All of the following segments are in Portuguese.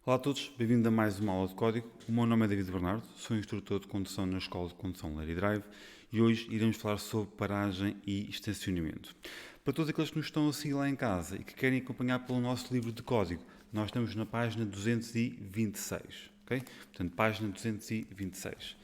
Olá a todos, bem-vindo a mais uma aula de código. O meu nome é David Bernardo, sou instrutor de condução na Escola de Condução Larry Drive e hoje iremos falar sobre paragem e estacionamento. Para todos aqueles que nos estão a seguir lá em casa e que querem acompanhar pelo nosso livro de código, nós estamos na página 226, ok? Portanto, página 226.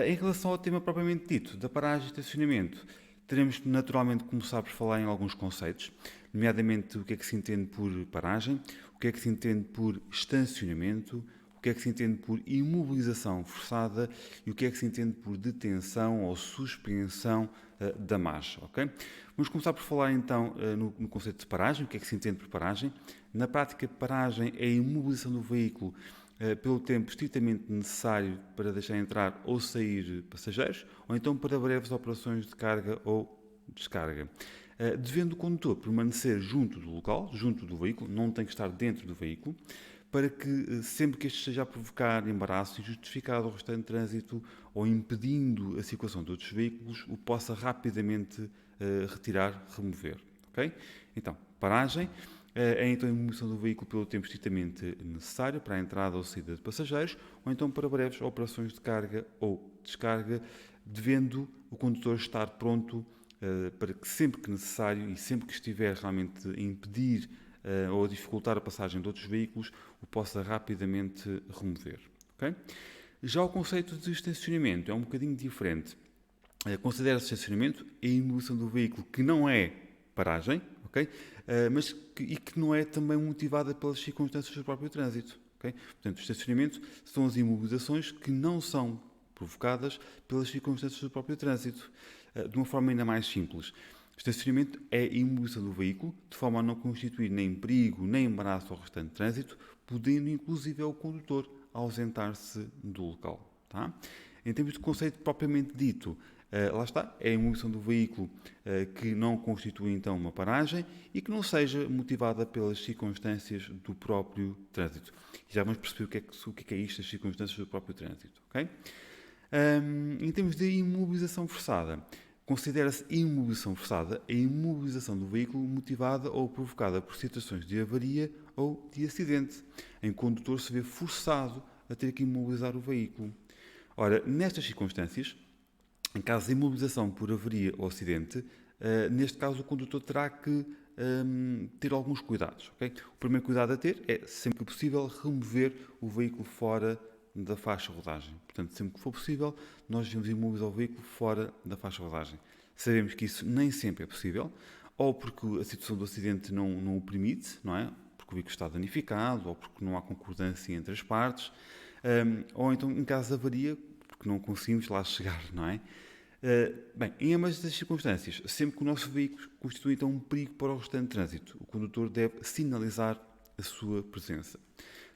Em relação ao tema propriamente dito, da paragem e estacionamento, teremos que naturalmente começar por falar em alguns conceitos, nomeadamente o que é que se entende por paragem, o que é que se entende por estacionamento, o que é que se entende por imobilização forçada e o que é que se entende por detenção ou suspensão da marcha, ok? Vamos começar por falar então no conceito de paragem, o que é que se entende por paragem. Na prática, paragem é a imobilização do veículo pelo tempo estritamente necessário para deixar entrar ou sair passageiros, ou então para breves operações de carga ou descarga. Devendo o condutor permanecer junto do local, junto do veículo, não tem que estar dentro do veículo, para que sempre que este esteja a provocar embaraço injustificado ao restante trânsito ou impedindo a circulação de outros veículos, o possa rapidamente retirar, remover. Okay? Então, paragem é então a imobilização do veículo pelo tempo estritamente necessário para a entrada ou saída de passageiros, ou então para breves operações de carga ou descarga, devendo o condutor estar pronto para que sempre que necessário e sempre que estiver realmente a impedir ou a dificultar a passagem de outros veículos, o possa rapidamente remover. Okay? Já o conceito de estacionamento é um bocadinho diferente. Considera-se estacionamento a imobilização do veículo que não é paragem, okay? Mas que não é também motivada pelas circunstâncias do próprio trânsito. Okay? Portanto, o estacionamento são as imobilizações que não são provocadas pelas circunstâncias do próprio trânsito. De uma forma ainda mais simples. O estacionamento é a imobilização do veículo, de forma a não constituir nem perigo nem embaraço ao restante trânsito, podendo inclusive o condutor ausentar-se do local. Tá? Em termos de conceito propriamente dito, lá está, é a imobilização do veículo que não constitui então uma paragem e que não seja motivada pelas circunstâncias do próprio trânsito. E já vamos perceber o que é isto, as circunstâncias do próprio trânsito. Okay? Em termos de imobilização forçada, considera-se imobilização forçada a imobilização do veículo motivada ou provocada por situações de avaria ou de acidente, em que o condutor se vê forçado a ter que imobilizar o veículo. Ora, nestas circunstâncias, em caso de imobilização por avaria ou acidente, neste caso o condutor terá que ter alguns cuidados. Okay? O primeiro cuidado a ter é, sempre que possível, remover o veículo fora da faixa de rodagem. Portanto, sempre que for possível, nós devemos imobilizar o veículo fora da faixa de rodagem. Sabemos que isso nem sempre é possível, ou porque a situação do acidente não o permite, não é? Porque o veículo está danificado, ou porque não há concordância entre as partes, ou então em caso de avaria, porque não conseguimos lá chegar, não é? Bem, em ambas as circunstâncias, sempre que o nosso veículo constitui então um perigo para o restante trânsito, o condutor deve sinalizar a sua presença.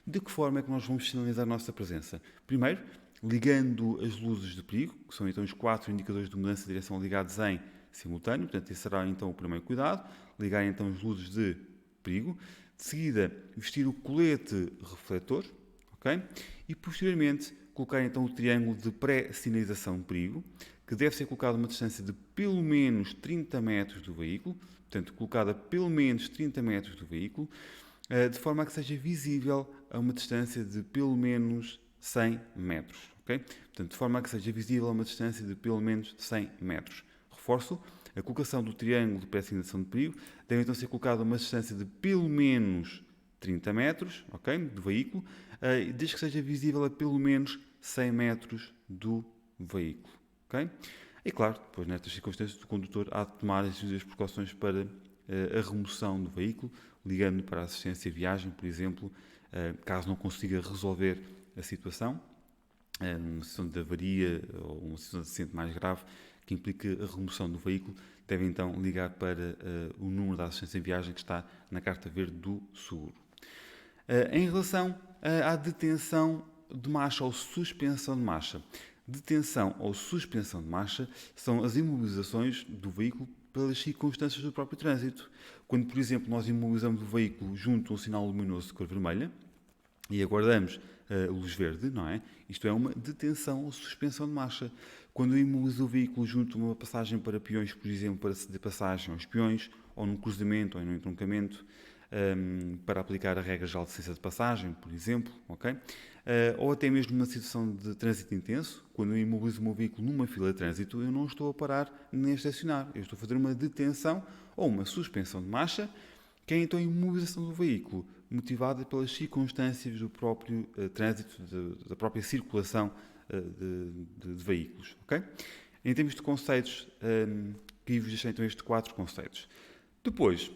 De que forma é que nós vamos sinalizar a nossa presença? Primeiro, ligando as luzes de perigo, que são então os 4 indicadores de mudança de direção ligados em simultâneo, portanto, esse será então o primeiro cuidado, ligar então as luzes de perigo. De seguida, vestir o colete refletor, ok? E posteriormente, colocar então o triângulo de pré-sinalização de perigo, que deve ser colocado a uma distância de pelo menos 30 metros do veículo, portanto, colocada a pelo menos 30 metros do veículo, de forma a que seja visível a uma distância de pelo menos 100 metros. Okay? Portanto, de forma a que seja visível a uma distância de pelo menos 100 metros. Reforço, a colocação do triângulo de pré-sinalização de perigo deve então ser colocada a uma distância de pelo menos 30 metros, okay, do veículo, desde que seja visível a pelo menos 100 metros do veículo. Okay? E claro, depois nestas circunstâncias o condutor há de tomar as devidas precauções para a remoção do veículo, ligando para a assistência de viagem, por exemplo, caso não consiga resolver a situação, numa situação de avaria ou uma situação de acidente mais grave que implique a remoção do veículo, deve então ligar para o número da assistência de viagem que está na carta verde do seguro. Em relação à detenção de marcha ou suspensão de marcha, detenção ou suspensão de marcha são as imobilizações do veículo pelas circunstâncias do próprio trânsito. Quando, por exemplo, nós imobilizamos o veículo junto a um sinal luminoso de cor vermelha e aguardamos a luz verde, não é? Isto é uma detenção ou suspensão de marcha. Quando eu imobilizo o veículo junto a uma passagem para peões, por exemplo, para ceder passagem aos peões, ou num cruzamento ou num entroncamento, para aplicar a regra geral de licença de passagem, por exemplo, ok? Ou até mesmo numa situação de trânsito intenso, quando eu imobilizo o meu veículo numa fila de trânsito, eu não estou a parar nem a estacionar, eu estou a fazer uma detenção ou uma suspensão de marcha, que é então a imobilização do veículo, motivada pelas circunstâncias do próprio trânsito, da própria circulação de veículos, ok? Em termos de conceitos, que vos deixei então estes 4 conceitos. Depois,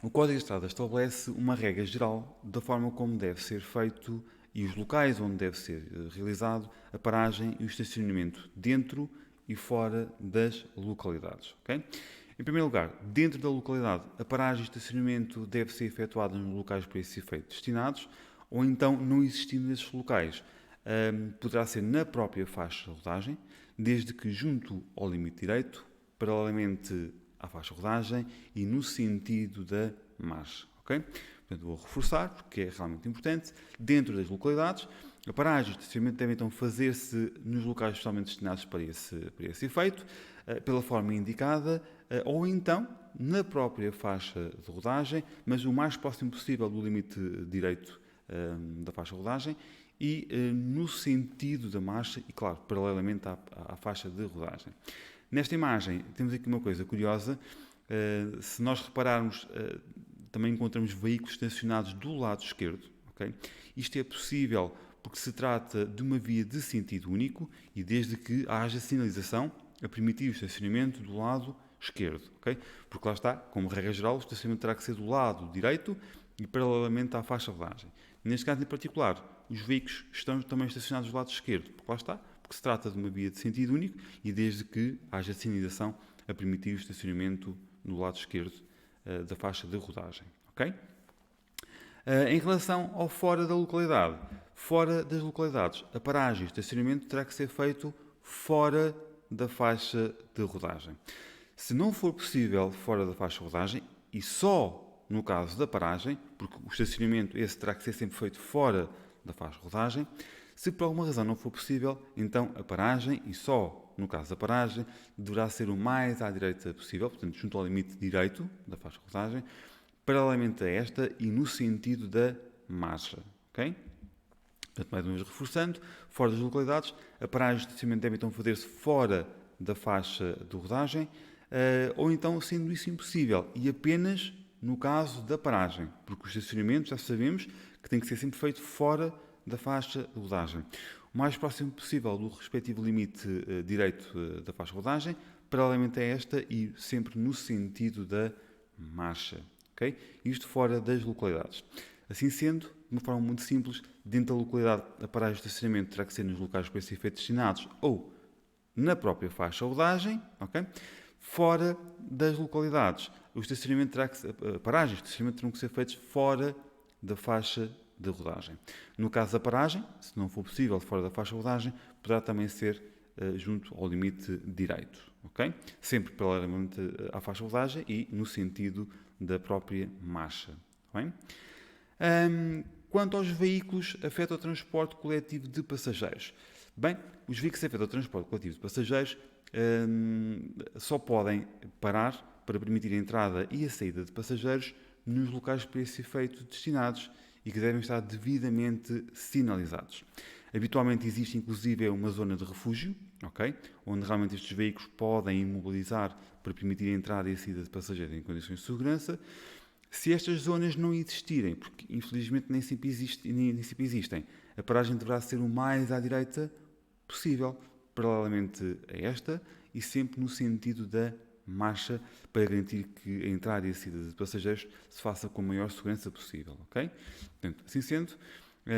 o Código de Estrada estabelece uma regra geral da forma como deve ser feito e os locais onde deve ser realizado a paragem e o estacionamento dentro e fora das localidades. Okay? Em primeiro lugar, dentro da localidade, a paragem e o estacionamento deve ser efetuada nos locais para esse efeito destinados, ou então, não existindo esses locais, poderá ser na própria faixa de rodagem, desde que junto ao limite direito, paralelamente à faixa de rodagem e no sentido da marcha. Okay? Portanto, vou reforçar, porque é realmente importante, dentro das localidades, a paragem e o estacionamento devem então fazer-se nos locais especialmente destinados para esse efeito, pela forma indicada, ou então na própria faixa de rodagem, mas o mais próximo possível do limite direito da faixa de rodagem e no sentido da marcha e, claro, paralelamente à faixa de rodagem. Nesta imagem temos aqui uma coisa curiosa, se nós repararmos, também encontramos veículos estacionados do lado esquerdo. Okay? Isto é possível porque se trata de uma via de sentido único e desde que haja sinalização a permitir o estacionamento do lado esquerdo. Okay? Porque lá está, como regra geral, o estacionamento terá que ser do lado direito e paralelamente à faixa de rodagem. Neste caso em particular, os veículos estão também estacionados do lado esquerdo, porque lá está, porque se trata de uma via de sentido único e desde que haja sinalização a permitir o estacionamento no lado esquerdo da faixa de rodagem. Okay? Em relação ao fora da localidade, fora das localidades, a paragem e o estacionamento terá que ser feito fora da faixa de rodagem. Se não for possível fora da faixa de rodagem, e só no caso da paragem, porque o estacionamento esse terá que ser sempre feito fora da faixa de rodagem, se por alguma razão não for possível, então a paragem, e só no caso da paragem, deverá ser o mais à direita possível, portanto junto ao limite direito da faixa de rodagem, paralelamente a esta e no sentido da marcha. Okay? Portanto, mais uma vez reforçando, fora das localidades, a paragem e o estacionamento devem então fazer-se fora da faixa de rodagem, ou então sendo isso impossível, e apenas no caso da paragem, porque o estacionamento já sabemos que tem que ser sempre feito fora da faixa de rodagem. O mais próximo possível do respectivo limite direito da faixa de rodagem, paralelamente a esta e sempre no sentido da marcha. Okay? Isto fora das localidades. Assim sendo, de uma forma muito simples, dentro da localidade a paragem de estacionamento terá que ser nos locais para esse efeito destinados ou na própria faixa de rodagem, okay? Fora das localidades. O estacionamento terá que, a paragem e o estacionamento terão que ser feitos fora da faixa de rodagem. No caso da paragem, se não for possível fora da faixa de rodagem, poderá também ser junto ao limite direito. Okay? Sempre paralelamente à faixa de rodagem e no sentido da própria marcha. Bem? Quanto aos veículos afeta o transporte coletivo de passageiros. Bem, os veículos afetam o transporte coletivo de passageiros só podem parar para permitir a entrada e a saída de passageiros nos locais para esse efeito destinados e que devem estar devidamente sinalizados. Habitualmente existe inclusive uma zona de refúgio, okay? Onde realmente estes veículos podem imobilizar para permitir a entrada e a saída de passageiros em condições de segurança. Se estas zonas não existirem, porque infelizmente nem sempre existem, a paragem deverá ser o mais à direita possível, paralelamente a esta e sempre no sentido da marcha, para garantir que a entrada e a saída de passageiros se faça com a maior segurança possível. Okay? Portanto, assim sendo,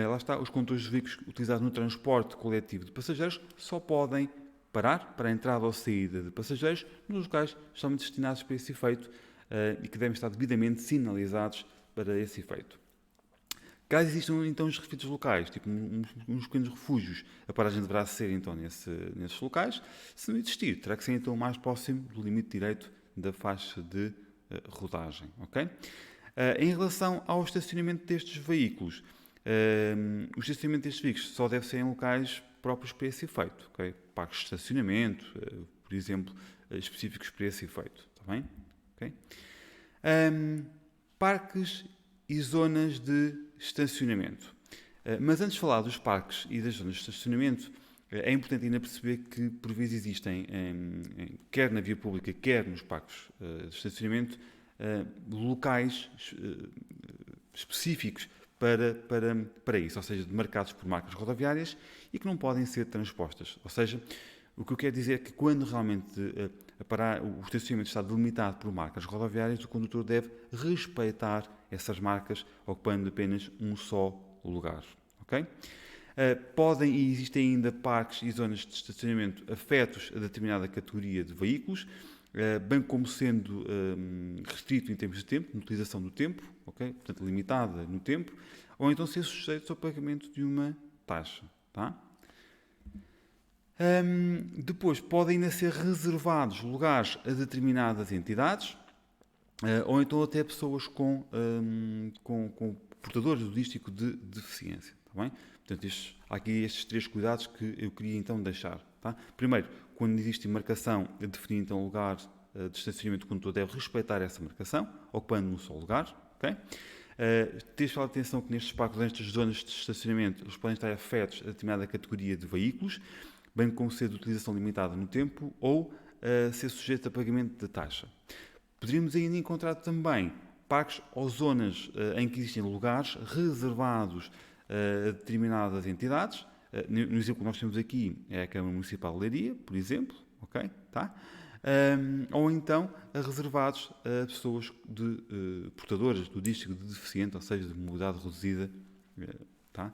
lá está, os condutores de veículos utilizados no transporte coletivo de passageiros só podem parar para a entrada ou saída de passageiros nos locais somente destinados para esse efeito e que devem estar devidamente sinalizados para esse efeito. Caso existam então os refúgios locais, tipo uns pequenos refúgios, a paragem deverá ser então nesses locais. Se não existir, terá que ser então o mais próximo do limite direito da faixa de rodagem. Okay? Em relação ao estacionamento destes veículos, o estacionamento destes veículos só deve ser em locais próprios para esse efeito. Okay? Parques de estacionamento, por exemplo, específicos para esse efeito. Está bem? Okay? Parques e zonas de estacionamento. Mas antes de falar dos parques e das zonas de estacionamento, é importante ainda perceber que, por vezes, existem, quer na via pública, quer nos parques de estacionamento, locais específicos para isso, ou seja, demarcados por marcas rodoviárias e que não podem ser transpostas. Ou seja, o que eu quero dizer é que quando realmente o estacionamento está delimitado por marcas rodoviárias, o condutor deve respeitar essas marcas, ocupando apenas um só lugar. Okay? Podem e existem ainda parques e zonas de estacionamento afetos a determinada categoria de veículos, bem como sendo restrito em termos de tempo, na utilização do tempo, okay? Portanto limitada no tempo, ou então ser sujeitos ao pagamento de uma taxa. Tá? Depois, podem ainda ser reservados lugares a determinadas entidades, ou então até pessoas com portadores do dístico de deficiência. Tá bem? Portanto, há aqui estes 3 cuidados que eu queria então deixar. Tá? Primeiro, quando existe marcação a definir então lugar de estacionamento, o condutor deve respeitar essa marcação, ocupando um só lugar. Okay? Tens de falar atenção que nestes parques, nestas zonas de estacionamento, eles podem estar afetos a determinada categoria de veículos, bem como ser de utilização limitada no tempo ou ser sujeito a pagamento de taxa. Poderíamos ainda encontrar também parques ou zonas em que existem lugares reservados a determinadas entidades. No exemplo que nós temos aqui é a Câmara Municipal de Leiria, por exemplo, okay? Tá? Ou então reservados a pessoas portadoras do dístico de deficiente, ou seja, de mobilidade reduzida. Tá?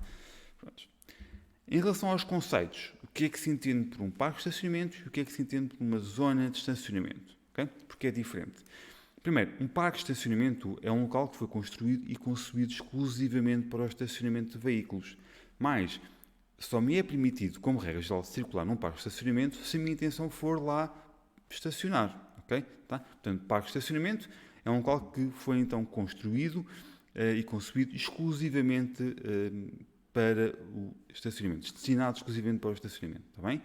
Em relação aos conceitos, o que é que se entende por um parque de estacionamento e o que é que se entende por uma zona de estacionamento? Okay? Porque é diferente. Primeiro, um parque de estacionamento é um local que foi construído e concebido exclusivamente para o estacionamento de veículos. Mas só me é permitido, como regra geral, circular num parque de estacionamento se a minha intenção for lá estacionar. Okay? Tá? Portanto, parque de estacionamento é um local que foi então construído e concebido exclusivamente para o estacionamento, destinado exclusivamente para o estacionamento. Tá bem?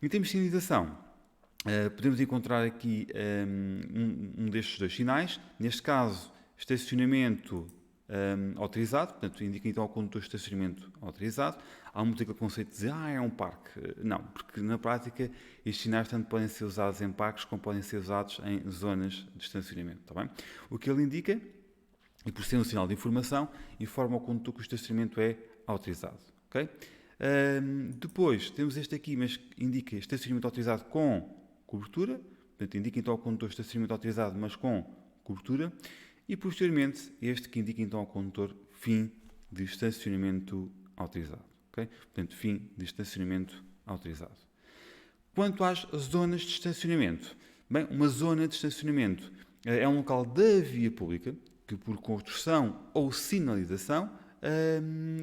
Em termos de sinalização, podemos encontrar aqui um destes 2 sinais. Neste caso, estacionamento autorizado, portanto, indica então ao condutor estacionamento autorizado. Há muito aquele conceito de dizer, é um parque. Não, porque na prática estes sinais tanto podem ser usados em parques como podem ser usados em zonas de estacionamento. Tá bem? O que ele indica, e por ser um sinal de informação, informa ao condutor que o estacionamento é autorizado. Okay? Depois temos este aqui, mas indica estacionamento autorizado com cobertura, portanto indica então ao condutor estacionamento autorizado, mas com cobertura, e posteriormente este que indica então ao condutor fim de estacionamento autorizado. Okay? Portanto, fim de estacionamento autorizado. Quanto às zonas de estacionamento, bem, uma zona de estacionamento é um local da via pública que por construção ou sinalização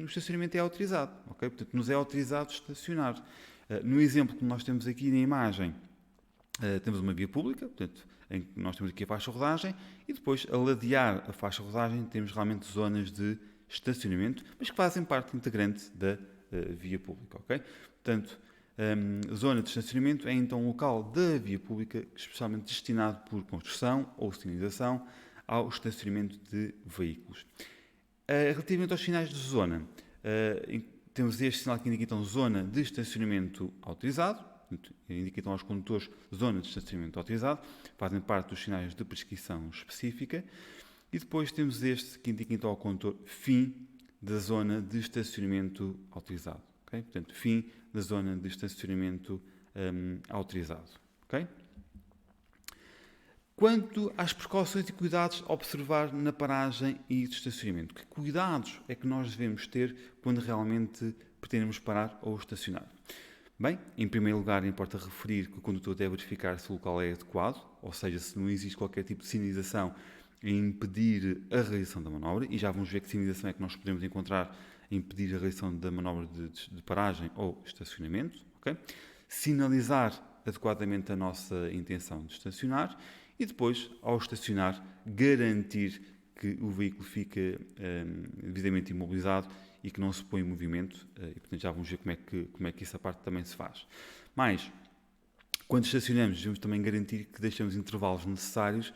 o estacionamento é autorizado. Okay? Portanto, nos é autorizado estacionar. No exemplo que nós temos aqui na imagem, temos uma via pública, portanto, em que nós temos aqui a faixa de rodagem e depois, a ladear a faixa de rodagem, temos realmente zonas de estacionamento, mas que fazem parte integrante da via pública. Okay? Portanto, zona de estacionamento é então um local da via pública especialmente destinado por construção ou sinalização ao estacionamento de veículos. Relativamente aos sinais de zona, temos este sinal que indica então zona de estacionamento autorizado, indica então aos condutores zona de estacionamento autorizado, fazem parte dos sinais de prescrição específica, e depois temos este que indica então ao condutor fim da zona de estacionamento autorizado. Okay? Portanto, fim da zona de estacionamento autorizado. Okay? Quanto às precauções e cuidados a observar na paragem e de estacionamento, que cuidados é que nós devemos ter quando realmente pretendemos parar ou estacionar? Bem, em primeiro lugar, importa referir que o condutor deve verificar se o local é adequado, ou seja, se não existe qualquer tipo de sinalização a impedir a realização da manobra, e já vamos ver que sinalização é que nós podemos encontrar a impedir a realização da manobra de paragem ou estacionamento. Okay? Sinalizar adequadamente a nossa intenção de estacionar e depois, ao estacionar, garantir que o veículo fica devidamente imobilizado e que não se põe em movimento, e portanto já vamos ver como é que essa parte também se faz. Mas, quando estacionamos, devemos também garantir que deixamos intervalos necessários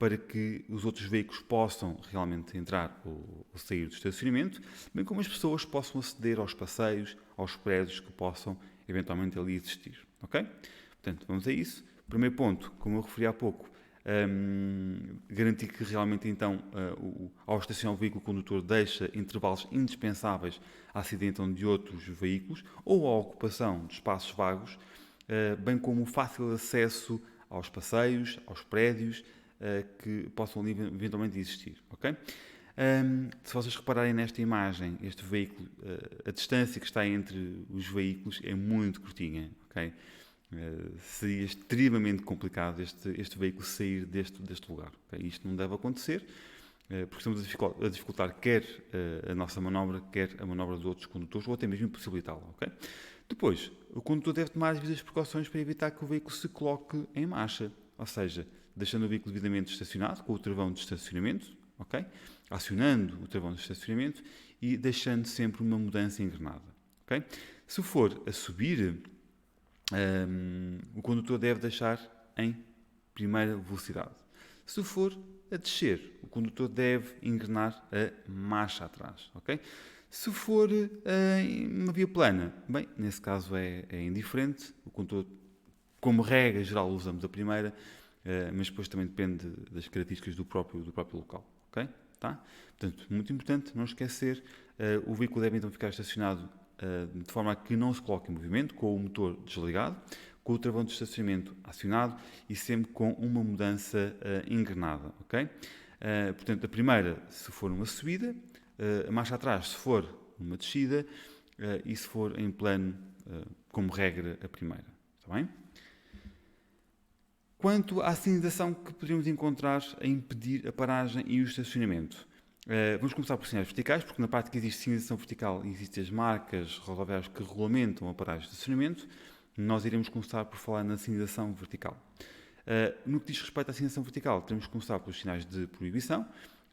para que os outros veículos possam realmente entrar ou sair do estacionamento, bem como as pessoas possam aceder aos passeios, aos prédios que possam eventualmente ali existir. Ok? Portanto, vamos a isso. Primeiro ponto, como eu referi há pouco, garantir que realmente então ao estacionar o veículo, o condutor deixa intervalos indispensáveis à saída então de outros veículos ou à ocupação de espaços vagos, bem como o fácil acesso aos passeios, aos prédios que possam ali eventualmente existir. Okay? Se vocês repararem nesta imagem, este veículo, a distância que está entre os veículos é muito curtinha. Okay? Seria extremamente complicado este veículo sair deste lugar. Okay? Isto não deve acontecer, porque estamos a dificultar quer a nossa manobra, quer a manobra de outros condutores, ou até mesmo impossibilitá-la. Okay? Depois, o condutor deve tomar as devidas precauções para evitar que o veículo se coloque em marcha, ou seja, deixando o veículo devidamente estacionado, com o travão de estacionamento, okay? Acionando o travão de estacionamento e deixando sempre uma mudança engrenada. Okay? Se for a subir, o condutor deve deixar em primeira velocidade. Se for a descer, o condutor deve engrenar a marcha atrás. Okay? Se for em uma via plana, bem, nesse caso é indiferente. O condutor, como regra geral, usamos a primeira, mas depois também depende das características do próprio local. Okay? Tá? Portanto, muito importante, não esquecer, o veículo deve então ficar estacionado de forma a que não se coloque em movimento, com o motor desligado, com o travão de estacionamento acionado e sempre com uma mudança engrenada. Okay? Portanto, a primeira, se for uma subida, a marcha atrás, se for uma descida, e se for em plano, como regra, a primeira. Está bem? Quanto à sinalização que poderíamos encontrar a impedir a paragem e o estacionamento, vamos começar por sinais verticais, porque na prática existe sinalização vertical e existem as marcas rodoviárias que regulamentam a paragem e o estacionamento. Nós iremos começar por falar na sinalização vertical. No que diz respeito à sinalização vertical, temos que começar pelos sinais de proibição.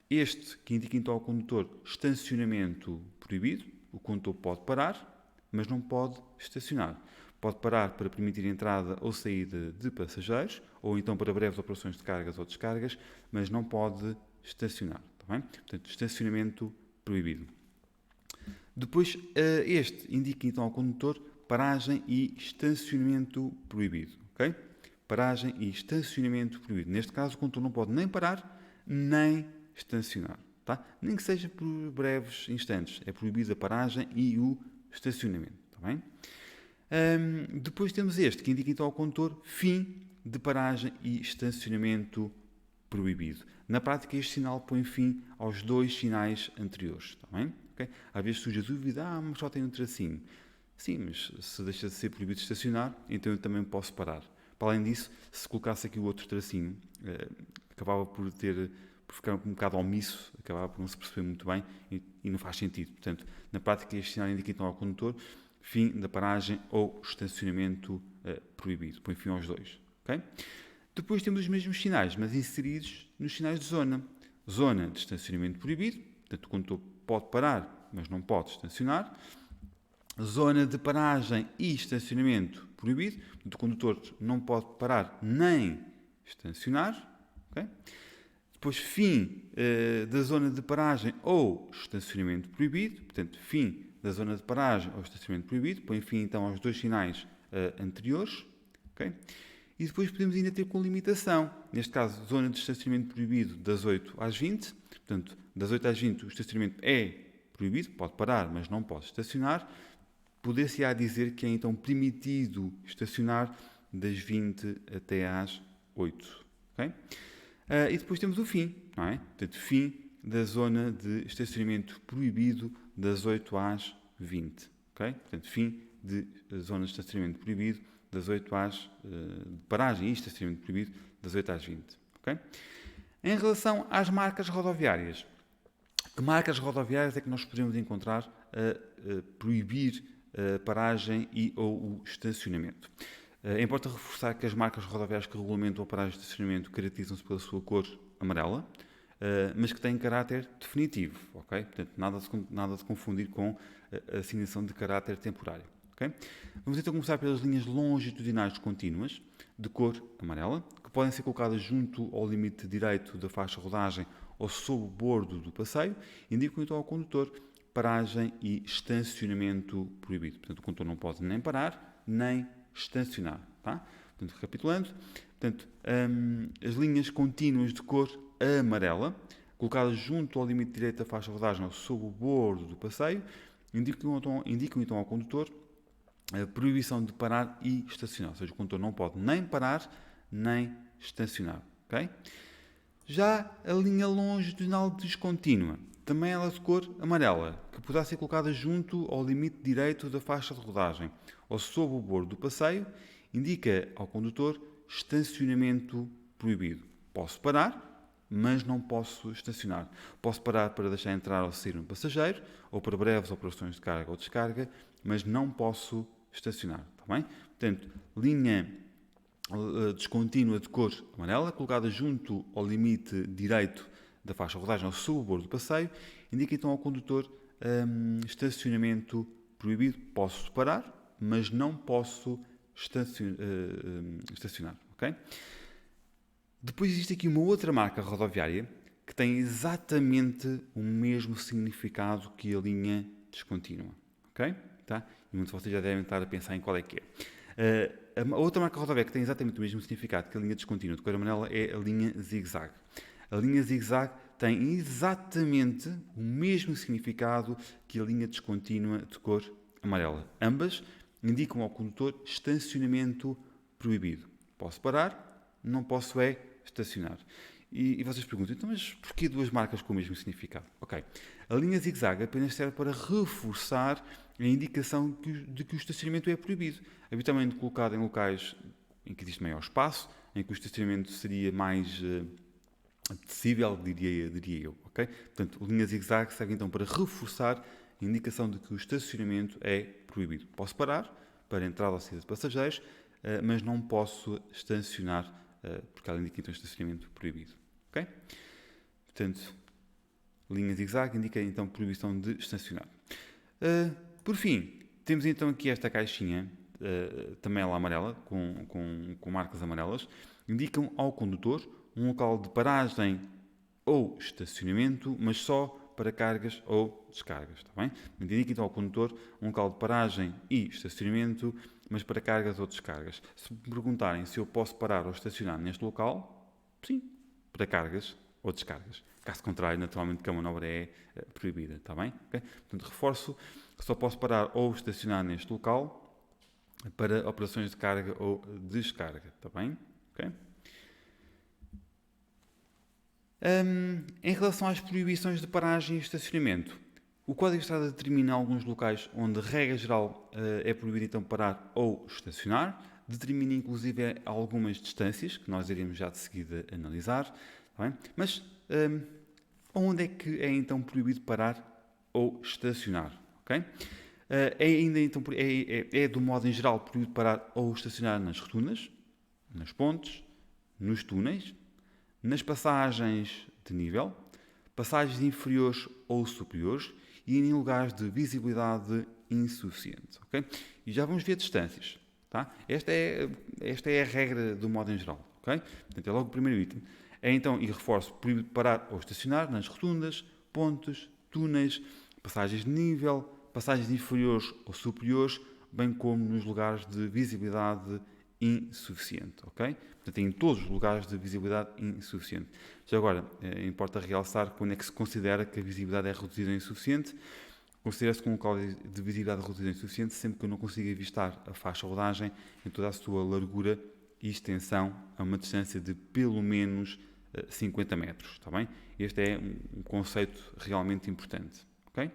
Este que indica então ao condutor estacionamento proibido. O condutor pode parar, mas não pode estacionar. Pode parar para permitir entrada ou saída de passageiros, ou então para breves operações de cargas ou descargas, mas não pode estacionar. Tá bem? Portanto, estacionamento proibido. Depois, este indica então ao condutor paragem e estacionamento proibido. Okay? Paragem e estacionamento proibido. Neste caso, o condutor não pode nem parar, nem estacionar. Tá? Nem que seja por breves instantes. É proibida a paragem e o estacionamento. Tá bem? Depois temos este, que indica então ao condutor fim de paragem e estacionamento proibido. Na prática, este sinal põe fim aos dois sinais anteriores. Tá bem? Okay? Às vezes surge a dúvida, mas só tem um tracinho. Sim, mas se deixa de ser proibido estacionar, então eu também posso parar. Para além disso, se colocasse aqui o outro tracinho, acabava por ficar um bocado omisso, acabava por não se perceber muito bem e não faz sentido. Portanto, na prática, este sinal indica então ao condutor fim da paragem ou estacionamento proibido. Põe fim aos dois. Okay? Depois temos os mesmos sinais, mas inseridos nos sinais de zona. Zona de estacionamento proibido, portanto o condutor pode parar, mas não pode estacionar. Zona de paragem e estacionamento proibido, portanto o condutor não pode parar nem estacionar. Okay? Depois fim da zona de paragem ou estacionamento proibido, portanto fim da zona de paragem ou estacionamento proibido, põe fim então aos dois sinais anteriores. Okay? E depois podemos ainda ter com limitação, neste caso, zona de estacionamento proibido das 8 às 20, portanto, das 8 às 20 o estacionamento é proibido, pode parar, mas não pode estacionar. Poder-se-á dizer que é então permitido estacionar das 20 até às 8. Okay? E depois temos o fim, não é? Portanto, fim da zona de estacionamento proibido das 8 às 20. Okay? Portanto, fim da zona de estacionamento proibido das 8 às... de paragem e estacionamento proibido das 8 às 20. Okay? Em relação às marcas rodoviárias, que marcas rodoviárias é que nós poderíamos encontrar a proibir a paragem e ou o estacionamento? É importante reforçar que as marcas rodoviárias que regulamentam a paragem e estacionamento caracterizam-se pela sua cor amarela, mas que têm caráter definitivo. Okay? Portanto, nada de confundir com a assignação de caráter temporário. Okay? Vamos então começar pelas linhas longitudinais contínuas, de cor amarela, que podem ser colocadas junto ao limite direito da faixa de rodagem ou sob o bordo do passeio, indicam então ao condutor paragem e estacionamento proibido. Portanto, o condutor não pode nem parar, nem estacionar. Tá? Portanto, recapitulando, as linhas contínuas de cor amarela, colocadas junto ao limite direito da faixa de rodagem ou sob o bordo do passeio, indicam então ao condutor a proibição de parar e estacionar. Ou seja, o condutor não pode nem parar, nem estacionar. Okay? Já a linha longitudinal descontínua, também ela de cor amarela, que poderá ser colocada junto ao limite direito da faixa de rodagem ou sob o bordo do passeio, indica ao condutor estacionamento proibido. Posso parar, mas não posso estacionar. Posso parar para deixar entrar ou sair um passageiro, ou para breves operações de carga ou descarga, mas não posso estacionar. Está bem? Portanto, linha descontínua de cor amarela, colocada junto ao limite direito da faixa de rodagem ou sob o bordo do passeio, indica então ao condutor estacionamento proibido. Posso parar, mas não posso estacionar. Okay? Depois existe aqui uma outra marca rodoviária que tem exatamente o mesmo significado que a linha descontínua. Okay? Tá? E muitos de vocês já devem estar a pensar em qual é que é. A outra marca rodoviária que tem exatamente o mesmo significado que a linha descontínua de cor amarela é a linha zig-zag. A linha zig-zag tem exatamente o mesmo significado que a linha descontínua de cor amarela. Ambas indicam ao condutor estacionamento proibido. Posso parar, não posso estacionar. E vocês perguntam, então, mas porquê duas marcas com o mesmo significado? Ok. A linha zig-zag apenas serve para reforçar a indicação de que o estacionamento é proibido. Habitualmente colocado em locais em que existe maior espaço, em que o estacionamento seria mais acessível, diria eu. Okay? Portanto, a linha zig-zag serve então para reforçar a indicação de que o estacionamento é proibido. Posso parar para entrada ou saída de passageiros, mas não posso estacionar, porque ela indica então estacionamento proibido. Okay? Portanto, linha zig-zag indica então proibição de estacionar. Por fim, temos então aqui esta caixinha, também ela amarela, com marcas amarelas, indicam ao condutor um local de paragem ou estacionamento, mas só para cargas ou descargas. Está bem? Indica então ao condutor um local de paragem e estacionamento, mas para cargas ou descargas. Se me perguntarem se eu posso parar ou estacionar neste local, sim, para cargas ou descargas. Caso contrário, naturalmente, que a manobra é proibida. Está bem? Okay? Portanto, reforço que só posso parar ou estacionar neste local para operações de carga ou descarga. Está bem? Okay? Em relação às proibições de paragem e estacionamento, o Código de Estrada determina alguns locais onde, regra geral, é proibido então parar ou estacionar, determina inclusive algumas distâncias, que nós iremos já de seguida analisar, tá bem? Mas onde é que é então proibido parar ou estacionar? Okay? É do modo em geral proibido parar ou estacionar nas rotundas, nas pontes, nos túneis, nas passagens de nível, passagens inferiores ou superiores e em lugares de visibilidade insuficiente. Okay? E já vamos ver distâncias. Tá? Esta é a regra do modo em geral. Okay? Portanto, é logo o primeiro item. É então, e reforço, proibido parar ou estacionar nas rotundas, pontes, túneis, passagens de nível, passagens inferiores ou superiores, bem como nos lugares de visibilidade insuficiente. Okay? Portanto, em todos os lugares de visibilidade insuficiente. Já agora, importa realçar quando é que se considera que a visibilidade é reduzida ou insuficiente. Considera-se com um local de visibilidade reduzida ou insuficiente sempre que eu não consiga avistar a faixa de rodagem em toda a sua largura e extensão a uma distância de pelo menos 50 metros. Está bem? Este é um conceito realmente importante. Okay?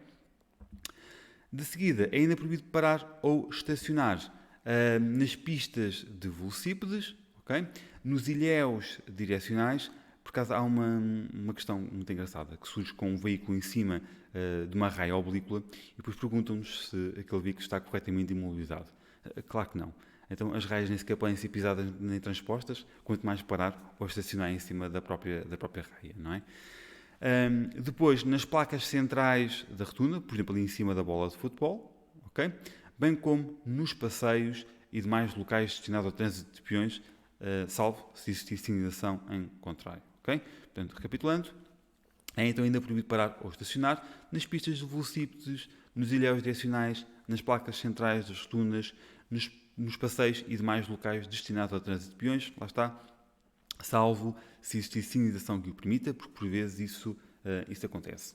De seguida, é ainda proibido parar ou estacionar nas pistas de velocípedes, okay? Nos ilhéus direcionais, por acaso há uma questão muito engraçada que surge com um veículo em cima de uma raia oblíqua e depois perguntam-nos se aquele veículo está corretamente imobilizado. Claro que não. Então as raias nem sequer podem ser pisadas nem transpostas, quanto mais parar ou estacionar em cima da própria raia, não é? Depois, nas placas centrais da rotunda, por exemplo, ali em cima da bola de futebol, okay? Bem como nos passeios e demais locais destinados ao trânsito de peões, salvo se existir sinalização em contrário. Okay? Portanto, recapitulando, é então ainda proibido parar ou estacionar nas pistas de velocípedes, nos ilhéus direcionais, nas placas centrais das rotundas, nos passeios e demais locais destinados ao trânsito de peões, lá está, salvo se existir sinalização que o permita, porque por vezes isso acontece.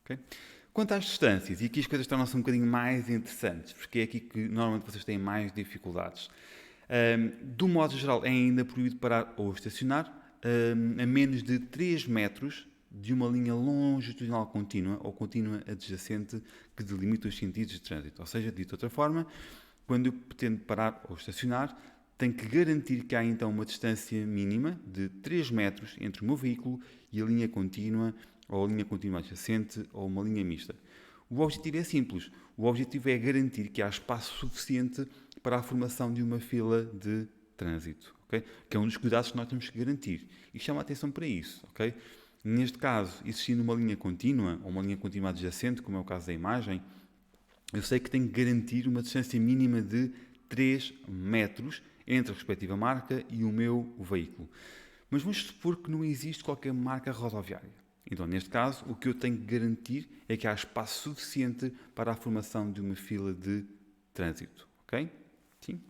Okay? Quanto às distâncias, e aqui as coisas tornam-se um bocadinho mais interessantes, porque é aqui que normalmente vocês têm mais dificuldades. Do modo geral, é ainda proibido parar ou estacionar a menos de 3 metros de uma linha longitudinal contínua ou contínua adjacente que delimita os sentidos de trânsito. Ou seja, dito de outra forma, quando eu pretendo parar ou estacionar, tenho que garantir que há então uma distância mínima de 3 metros entre o meu veículo e a linha contínua, ou a linha contínua adjacente, ou uma linha mista. O objetivo é simples. O objetivo é garantir que há espaço suficiente para a formação de uma fila de trânsito, okay? Que é um dos cuidados que nós temos que garantir. E chama a atenção para isso. Okay? Neste caso, existindo uma linha contínua, ou uma linha contínua adjacente, como é o caso da imagem, eu sei que tenho que garantir uma distância mínima de 3 metros entre a respectiva marca e o meu veículo. Mas vamos supor que não existe qualquer marca rodoviária. Então, neste caso, o que eu tenho que garantir é que há espaço suficiente para a formação de uma fila de trânsito. Ok? Sim.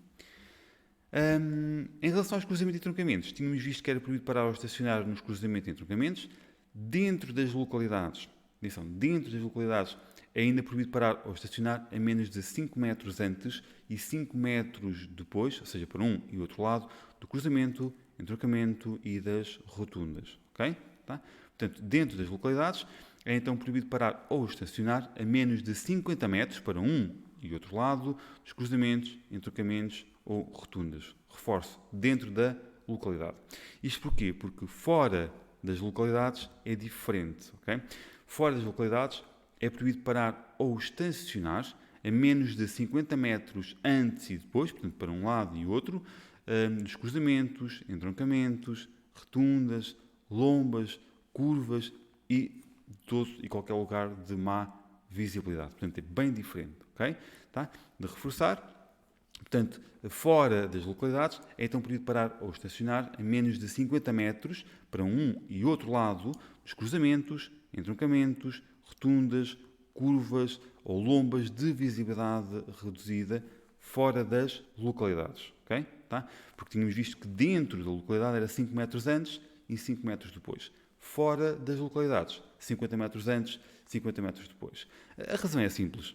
Em relação aos cruzamentos e troncamentos, tínhamos visto que era proibido parar ou estacionar nos cruzamentos e troncamentos. Dentro das localidades, é ainda proibido parar ou estacionar a menos de 5 metros antes e 5 metros depois, ou seja, para um e outro lado, do cruzamento, entroncamento e das rotundas. Ok? Tá? Portanto, dentro das localidades, é então proibido parar ou estacionar a menos de 50 metros para um e outro lado dos cruzamentos, entroncamentos ou rotundas. Reforço, dentro da localidade. Isto porquê? Porque fora das localidades é diferente. Okay? Fora das localidades é proibido parar ou estacionar a menos de 50 metros antes e depois, portanto, para um lado e outro, dos cruzamentos, entroncamentos, rotundas, lombas, curvas e todo e qualquer lugar de má visibilidade. Portanto, é bem diferente. Okay? Tá? De reforçar, portanto, fora das localidades, é então proibido parar ou estacionar a menos de 50 metros para um e outro lado dos cruzamentos, entroncamentos, rotundas, curvas ou lombas de visibilidade reduzida fora das localidades. Okay? Tá? Porque tínhamos visto que dentro da localidade era 5 metros antes e 5 metros depois. Fora das localidades, 50 metros antes, 50 metros depois. A razão é simples.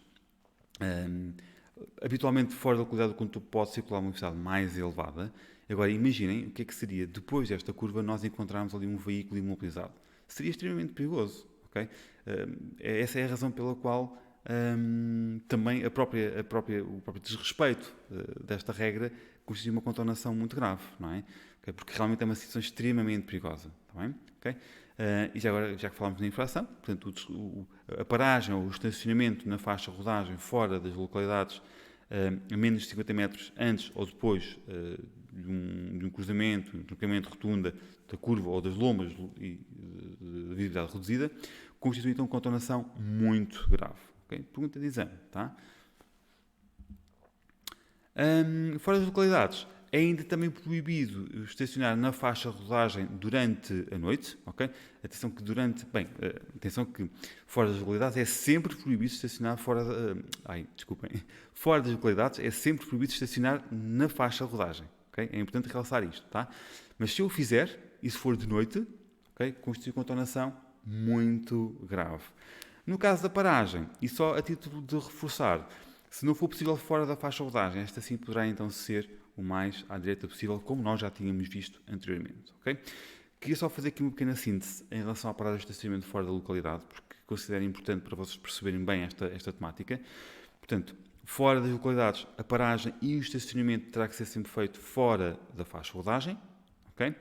Habitualmente, fora da localidade, o condutor pode circular a uma velocidade mais elevada. Agora, imaginem o que é que seria, depois desta curva, nós encontrarmos ali um veículo imobilizado. Seria extremamente perigoso. Okay? Essa é a razão pela qual também o próprio desrespeito desta regra constitui uma contornação muito grave, não é? Okay? Porque realmente é uma situação extremamente perigosa. Está bem? Okay? E já agora, já que falámos na infração, portanto, a paragem ou o estacionamento na faixa de rodagem fora das localidades a menos de 50 metros antes ou depois de um cruzamento, um entroncamento, rotunda, da curva ou das lombas de visibilidade reduzida, constitui então uma contornação muito grave. Okay? Pergunta de exame. Tá? Fora das localidades, é ainda também proibido estacionar na faixa de rodagem durante a noite. Okay? Atenção que fora das localidades é sempre proibido estacionar fora das localidades é sempre proibido estacionar na faixa de rodagem. Okay? É importante realçar isto. Tá? Mas se eu o fizer, e se for de noite, okay, constitui uma contornação muito grave. No caso da paragem, e só a título de reforçar, se não for possível fora da faixa de rodagem, esta sim poderá então ser o mais à direita possível, como nós já tínhamos visto anteriormente. Okay? Queria só fazer aqui uma pequena síntese em relação à paragem de estacionamento fora da localidade, porque considero importante para vocês perceberem bem esta temática. Portanto, fora das localidades, a paragem e o estacionamento terá que ser sempre feito fora da faixa de rodagem. Okay?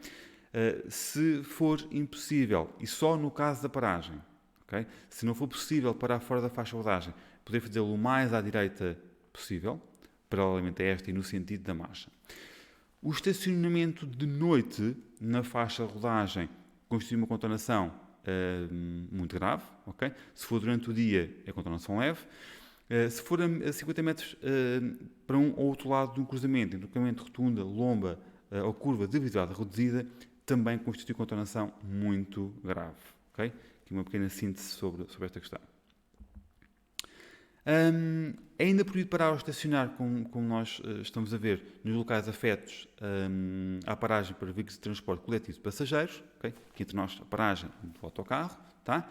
Se for impossível, e só no caso da paragem, okay? Se não for possível parar fora da faixa de rodagem, poder fazê-lo o mais à direita possível, paralelamente a esta e no sentido da marcha. O estacionamento de noite na faixa de rodagem constitui uma contornação muito grave. Okay? Se for durante o dia, é contornação leve. Se for a 50 metros para um ou outro lado de um cruzamento, entroncamento, rotunda, lomba ou curva de visibilidade reduzida, também constitui contornação muito grave. Okay? Aqui uma pequena síntese sobre esta questão. É ainda proibido parar ou estacionar, como nós estamos a ver, nos locais afetos à paragem para veículos de transporte coletivo de passageiros, okay? Aqui entre nós a paragem do autocarro, tá?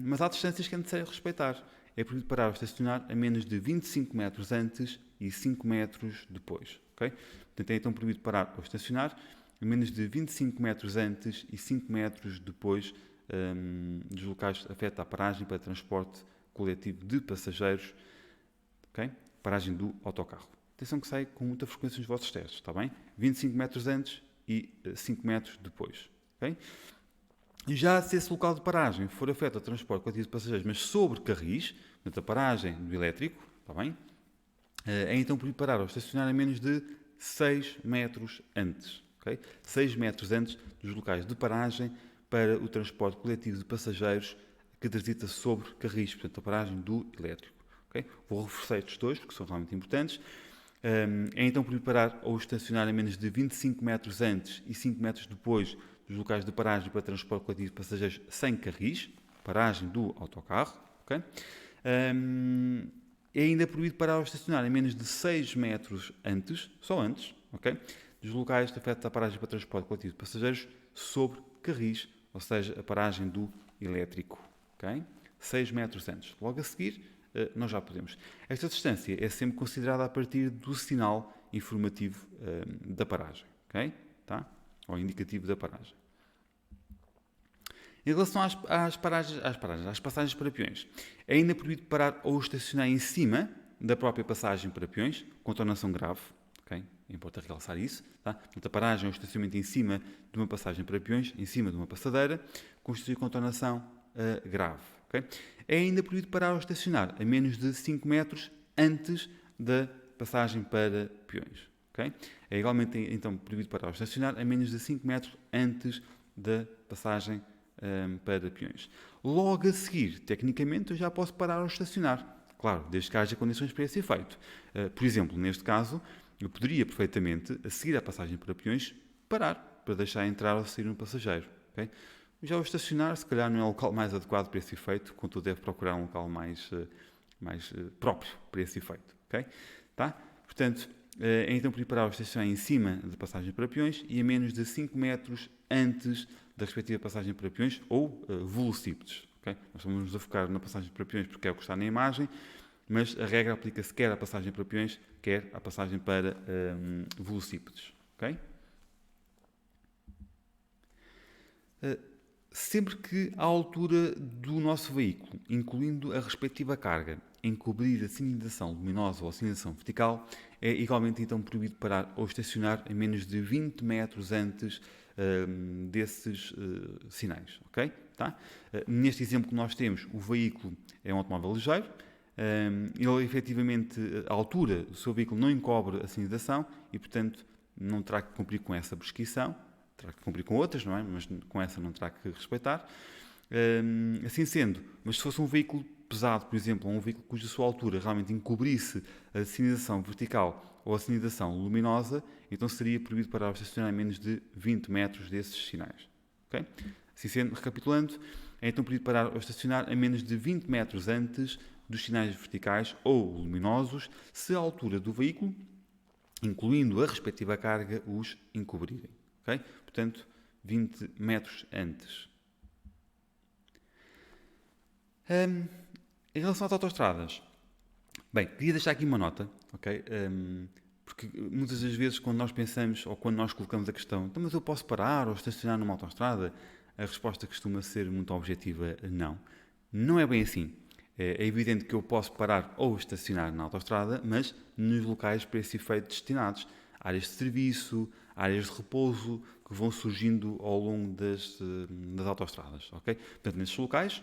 Mas há distâncias que é necessário respeitar. É proibido parar ou estacionar a menos de 25 metros antes e 5 metros depois. Okay? Portanto, é então proibido parar ou estacionar a menos de 25 metros antes e 5 metros depois dos locais afetos à paragem para transporte coletivo de passageiros, okay? Paragem do autocarro. Atenção que sai com muita frequência nos vossos testes, está bem? 25 metros antes e 5 metros depois. Okay? E já se esse local de paragem for afeto ao transporte coletivo de passageiros, mas sobre carris, portanto a paragem do elétrico, está bem? É então proibido parar ou estacionar a menos de 6 metros antes. Okay? 6 metros antes dos locais de paragem para o transporte coletivo de passageiros que transita sobre carris, portanto a paragem do elétrico. Okay? Vou reforçar estes dois, porque são realmente importantes. É então proibido parar ou estacionar a menos de 25 metros antes e 5 metros depois dos locais de paragem para transporte coletivo de passageiros sem carris, paragem do autocarro. Okay? É ainda proibido parar ou estacionar a menos de 6 metros antes, só antes, okay? Dos locais afetos à paragem para transporte coletivo de passageiros sobre carris, ou seja, a paragem do elétrico. Okay? 6 metros antes. Logo a seguir, nós já podemos. Esta distância é sempre considerada a partir do sinal informativo da paragem. Okay? Tá? Ou indicativo da paragem. Em relação às passagens para peões, é ainda proibido parar ou estacionar em cima da própria passagem para peões, contornação grave. Okay? Importa realçar isso. Tá? Portanto, a paragem ou estacionamento em cima de uma passagem para peões, em cima de uma passadeira, constitui contornação grave. Okay? É ainda proibido parar ou estacionar a menos de 5 metros antes da passagem para peões. Okay? É igualmente então proibido parar ou estacionar a menos de 5 metros antes da passagem para peões. Logo a seguir, tecnicamente, eu já posso parar ou estacionar. Claro, desde que haja condições para esse efeito. Por exemplo, neste caso, eu poderia perfeitamente, a seguir à passagem para peões, parar para deixar entrar ou sair um passageiro. Okay? Já o estacionar, se calhar, não é o local mais adequado para esse efeito, contudo, deve procurar um local mais próprio para esse efeito. Okay? Tá? Portanto, é então proibido parar ou estacionar em cima de passagem para peões e a menos de 5 metros antes da respectiva passagem para peões ou velocípedes. Okay? Nós estamos a focar na passagem para peões porque é o que está na imagem, mas a regra aplica-se quer à passagem para peões, quer à passagem para velocípedes. Okay? Sempre que a altura do nosso veículo, incluindo a respectiva carga, encobrir a sinalização luminosa ou a sinalização vertical, é igualmente então proibido parar ou estacionar a menos de 20 metros antes desses sinais. Okay? Tá? Neste exemplo que nós temos, o veículo é um automóvel ligeiro, ele efetivamente, a altura do seu veículo não encobre a sinalização e, portanto, não terá que cumprir com essa prescrição. Terá que cumprir com outras, não é? Mas com essa não terá que respeitar. Assim sendo, mas se fosse um veículo pesado, por exemplo, ou um veículo cuja sua altura realmente encobrisse a sinalização vertical ou a sinalização luminosa, então seria proibido parar ou estacionar a menos de 20 metros desses sinais. Okay? Assim sendo, recapitulando, é então proibido parar ou estacionar a menos de 20 metros antes dos sinais verticais ou luminosos, se a altura do veículo, incluindo a respectiva carga, os encobrirem. Okay? Portanto, 20 metros antes. Em relação às autoestradas, bem, queria deixar aqui uma nota, ok? Porque muitas das vezes quando nós pensamos ou quando nós colocamos a questão, então, mas eu posso parar ou estacionar numa autoestrada? A resposta costuma ser muito objetiva, não. Não é bem assim. É evidente que eu posso parar ou estacionar na autoestrada, mas nos locais para esse efeito destinados. Áreas de serviço, áreas de repouso que vão surgindo ao longo das autoestradas. Okay? Portanto, nesses locais,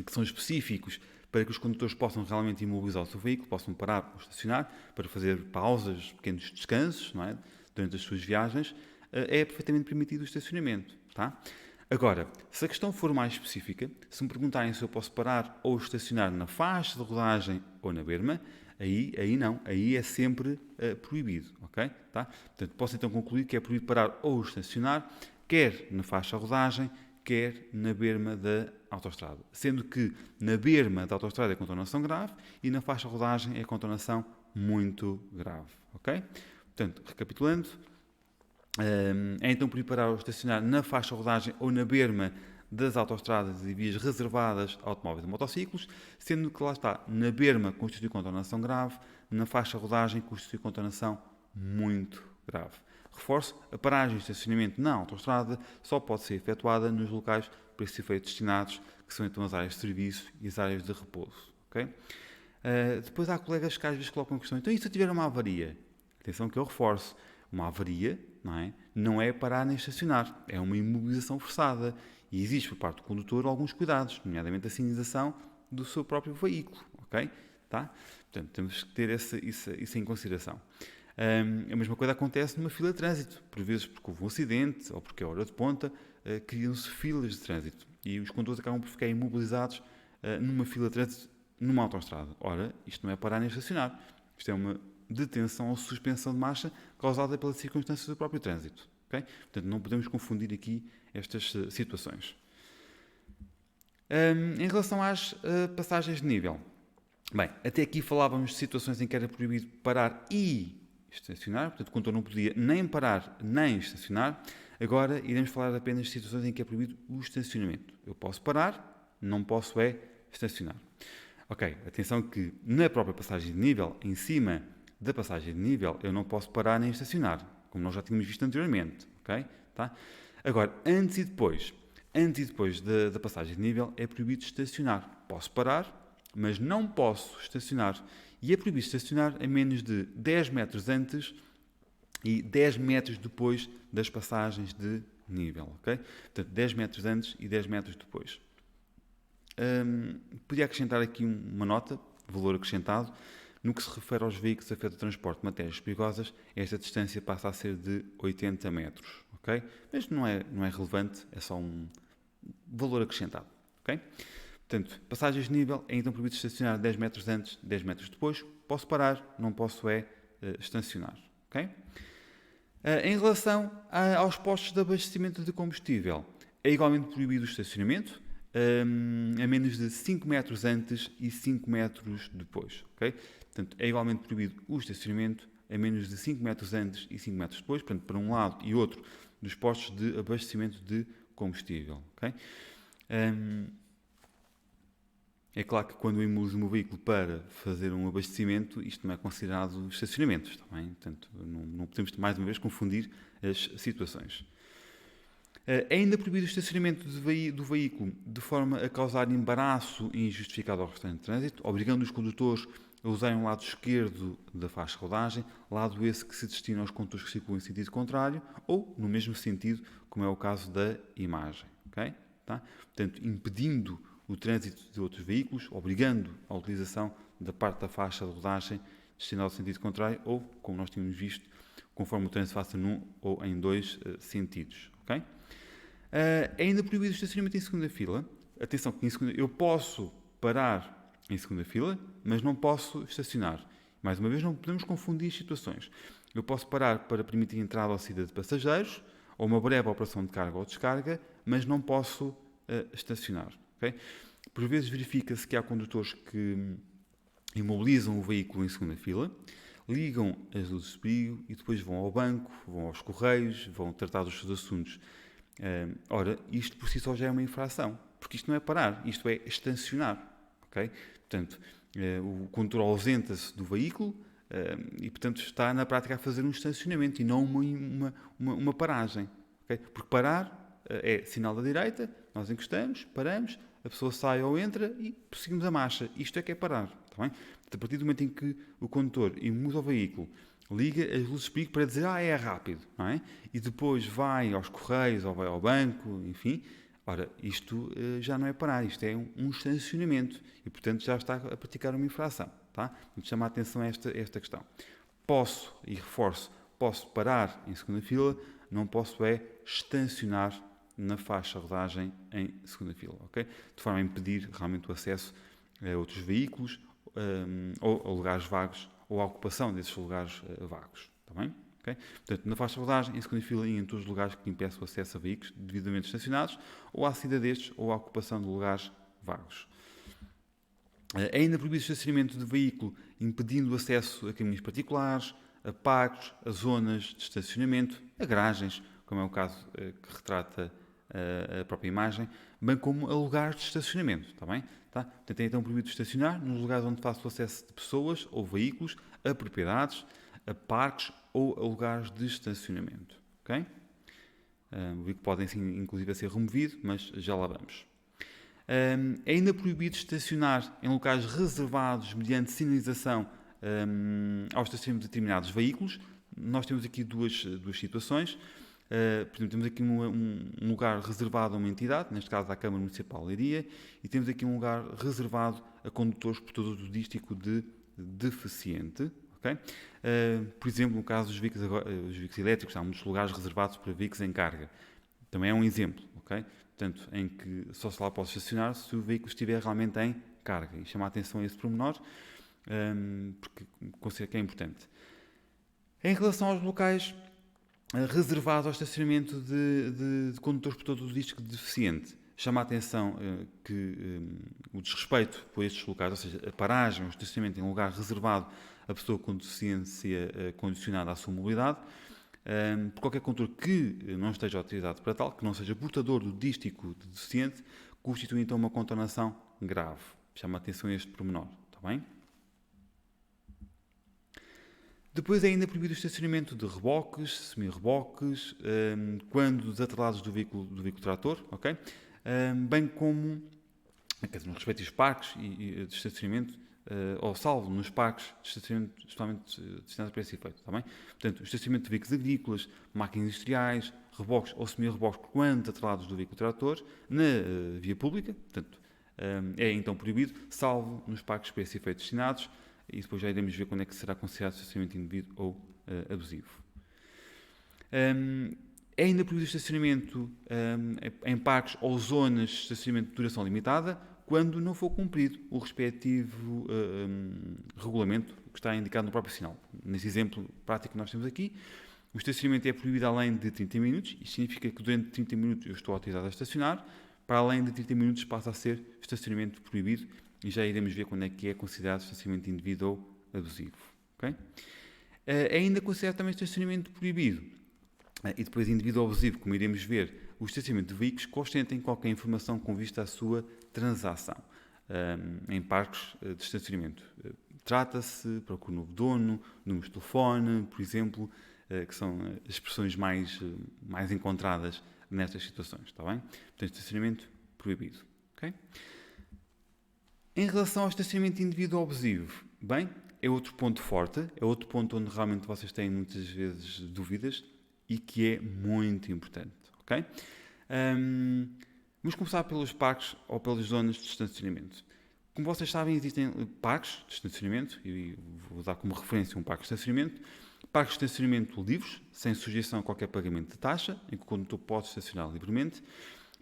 que são específicos para que os condutores possam realmente imobilizar o seu veículo, possam parar ou estacionar, para fazer pausas, pequenos descansos, não é? Durante as suas viagens, é perfeitamente permitido o estacionamento. Tá? Agora, se a questão for mais específica, se me perguntarem se eu posso parar ou estacionar na faixa de rodagem ou na berma, aí não, aí é sempre proibido, ok? Tá? Portanto, posso então concluir que é proibido parar ou estacionar, quer na faixa de rodagem, quer na berma da autoestrada. Sendo que na berma da autoestrada é contornação grave e na faixa de rodagem é contornação muito grave, ok? Portanto, recapitulando, é então proibido parar ou estacionar na faixa de rodagem ou na berma das autoestradas e vias reservadas a automóveis e motociclos, sendo que lá está, na berma constitui contornação grave, na faixa de rodagem constitui contornação muito grave. Reforço, a paragem e estacionamento na autoestrada só pode ser efetuada nos locais para esse efeito destinados, que são então as áreas de serviço e as áreas de repouso. Okay? Depois há colegas que às vezes colocam a questão, então e se eu tiver uma avaria? Atenção que eu reforço, uma avaria não é parar nem estacionar, é uma imobilização forçada e existe por parte do condutor alguns cuidados, nomeadamente a sinalização do seu próprio veículo, ok? Tá? Portanto, temos que ter isso em consideração. A mesma coisa acontece numa fila de trânsito, por vezes porque houve um acidente ou porque é hora de ponta, criam-se filas de trânsito e os condutores acabam por ficar imobilizados numa fila de trânsito numa autoestrada. Ora, isto não é parar nem estacionar, isto é uma detenção ou suspensão de marcha causada pelas circunstâncias do próprio trânsito. Okay? Portanto, não podemos confundir aqui estas situações. Em relação às passagens de nível, bem, até aqui falávamos de situações em que era proibido parar e estacionar, portanto, o condutor não podia nem parar nem estacionar. Agora iremos falar apenas de situações em que é proibido o estacionamento. Eu posso parar, não posso estacionar. Ok, atenção que na própria passagem de nível, em cima da passagem de nível, eu não posso parar nem estacionar, como nós já tínhamos visto anteriormente, ok? Tá? Agora, antes e depois da passagem de nível, é proibido estacionar. Posso parar, mas não posso estacionar. E é proibido estacionar a menos de 10 metros antes e 10 metros depois das passagens de nível, ok? Portanto, 10 metros antes e 10 metros depois. Podia acrescentar aqui uma nota, valor acrescentado. No que se refere aos veículos afetos ao transporte de matérias perigosas, esta distância passa a ser de 80 metros, ok? Mas não é relevante, é só um valor acrescentado, ok? Portanto, passagens de nível é então proibido estacionar 10 metros antes, 10 metros depois. Posso parar, não posso estacionar, ok? Em relação aos postos de abastecimento de combustível, é igualmente proibido o estacionamento, a menos de 5 metros antes e 5 metros depois, ok? Portanto, é igualmente proibido o estacionamento a menos de 5 metros antes e 5 metros depois, portanto, para um lado e outro dos postos de abastecimento de combustível, ok? É claro que quando eu imobilizo o meu veículo para fazer um abastecimento, isto não é considerado estacionamento, está bem? Portanto, não podemos, mais uma vez, confundir as situações. É ainda proibido o estacionamento do veículo de forma a causar embaraço injustificado ao restante de trânsito, obrigando os condutores a usarem o lado esquerdo da faixa de rodagem, lado esse que se destina aos condutores que circulam em sentido contrário, ou no mesmo sentido, como é o caso da imagem. Okay? Tá? Portanto, impedindo o trânsito de outros veículos, obrigando a utilização da parte da faixa de rodagem destinada ao sentido contrário, ou, como nós tínhamos visto, conforme o trânsito faça num ou em dois sentidos. Okay? É ainda proibido o estacionamento em segunda fila. Atenção, que eu posso parar em segunda fila, mas não posso estacionar. Mais uma vez, não podemos confundir situações. Eu posso parar para permitir a entrada ou saída de passageiros, ou uma breve operação de carga ou descarga, mas não posso estacionar. Okay? Por vezes verifica-se que há condutores que imobilizam o veículo em segunda fila, ligam as luzes de perigo e depois vão ao banco, vão aos correios, vão tratar dos seus assuntos. Ora, isto por si só já é uma infração, porque isto não é parar, isto é estacionar. Okay? Portanto, o condutor ausenta-se do veículo e, portanto, está na prática a fazer um estacionamento e não uma paragem. Okay? Porque parar é sinal da direita, nós encostamos, paramos, a pessoa sai ou entra e prosseguimos a marcha. Isto é que é parar. Tá bem? A partir do momento em que o condutor imobiliza o veículo, liga as luzes de perigo para dizer é rápido, não é? E depois vai aos correios ou vai ao banco, enfim. Ora, isto já não é parar, isto é um estacionamento e, portanto, já está a praticar uma infração. Tá? Vamos chamar a atenção a esta questão. Posso, e reforço, posso parar em segunda fila, não posso estacionar na faixa de rodagem em segunda fila, ok? De forma a impedir realmente o acesso a outros veículos ou a lugares vagos ou a ocupação desses lugares vagos, está bem? Okay? Portanto, na faixa de rodagem, em segunda fila e em todos os lugares que impeçam o acesso a veículos devidamente estacionados ou à saída destes ou à ocupação de lugares vagos. É ainda proibido o estacionamento de veículo impedindo o acesso a caminhos particulares, a parques, a zonas de estacionamento, a garagens, como é o caso que retrata a própria imagem, bem como a lugares de estacionamento, está bem? Tá? Portanto, é então proibido estacionar nos lugares onde faça o acesso de pessoas ou veículos, a propriedades, a parques ou a lugares de estacionamento, ok? O veículo pode, sim, inclusive, ser removido, mas já lá vamos. É ainda proibido estacionar em locais reservados mediante sinalização ao estacionamento de determinados veículos. Nós temos aqui duas situações. Por exemplo, temos aqui um lugar reservado a uma entidade, neste caso à Câmara Municipal de Leiria, e temos aqui um lugar reservado a condutores portadores do dístico de deficiente. Okay? Por exemplo, no caso dos veículos, os veículos elétricos, há muitos lugares reservados para veículos em carga. Também é um exemplo, ok? Portanto, em que só se lá pode estacionar se o veículo estiver realmente em carga. E chama a atenção a esse pormenor, porque considero que é importante. Em relação aos locais reservados ao estacionamento de condutores portadores do dístico de deficiente, chama a atenção que o desrespeito por estes locais, ou seja, a paragem, o estacionamento em lugar reservado a pessoa com deficiência condicionada à sua mobilidade, por qualquer condutor que não esteja autorizado para tal, que não seja portador do dístico de deficiente, constitui então uma contornação grave. Chama a atenção a este pormenor, está bem? Depois é ainda proibido o estacionamento de reboques, semi-reboques, quando desatrelados do veículo trator, ok? Bem como, quer dizer, no respeito aos parques e de estacionamento, ou salvo nos parques de estacionamento totalmente destinados para esse efeito, está bem? Portanto, o estacionamento de veículos agrícolas, máquinas industriais, reboques ou semi-reboques quando atrelados do veículo trator na via pública, portanto, é então proibido, salvo nos parques para esse efeito destinados, e depois já iremos ver quando é que será considerado estacionamento indevido ou abusivo. É ainda proibido o estacionamento em parques ou zonas de estacionamento de duração limitada, quando não for cumprido o respectivo regulamento que está indicado no próprio sinal. Nesse exemplo prático que nós temos aqui, o estacionamento é proibido além de 30 minutos, isto significa que durante 30 minutos eu estou autorizado a estacionar, para além de 30 minutos passa a ser estacionamento proibido, e já iremos ver quando é que é considerado estacionamento indevido ou abusivo. Okay? É ainda considerado também estacionamento proibido, e depois indevido ou abusivo, como iremos ver, o estacionamento de veículos que ostentem qualquer informação com vista à sua transação em parques de estacionamento. Trata-se, procura um novo dono, números de telefone, por exemplo, que são as expressões mais encontradas nestas situações, está bem? Portanto, estacionamento proibido. Okay? Em relação ao estacionamento indevido ou abusivo, bem, é outro ponto forte, é outro ponto onde realmente vocês têm muitas vezes dúvidas e que é muito importante, ok? Vamos começar pelos parques ou pelas zonas de estacionamento. Como vocês sabem, existem parques de estacionamento, e vou dar como referência um parque de estacionamento, parques de estacionamento livres, sem sujeição a qualquer pagamento de taxa, em que o condutor pode estacionar livremente,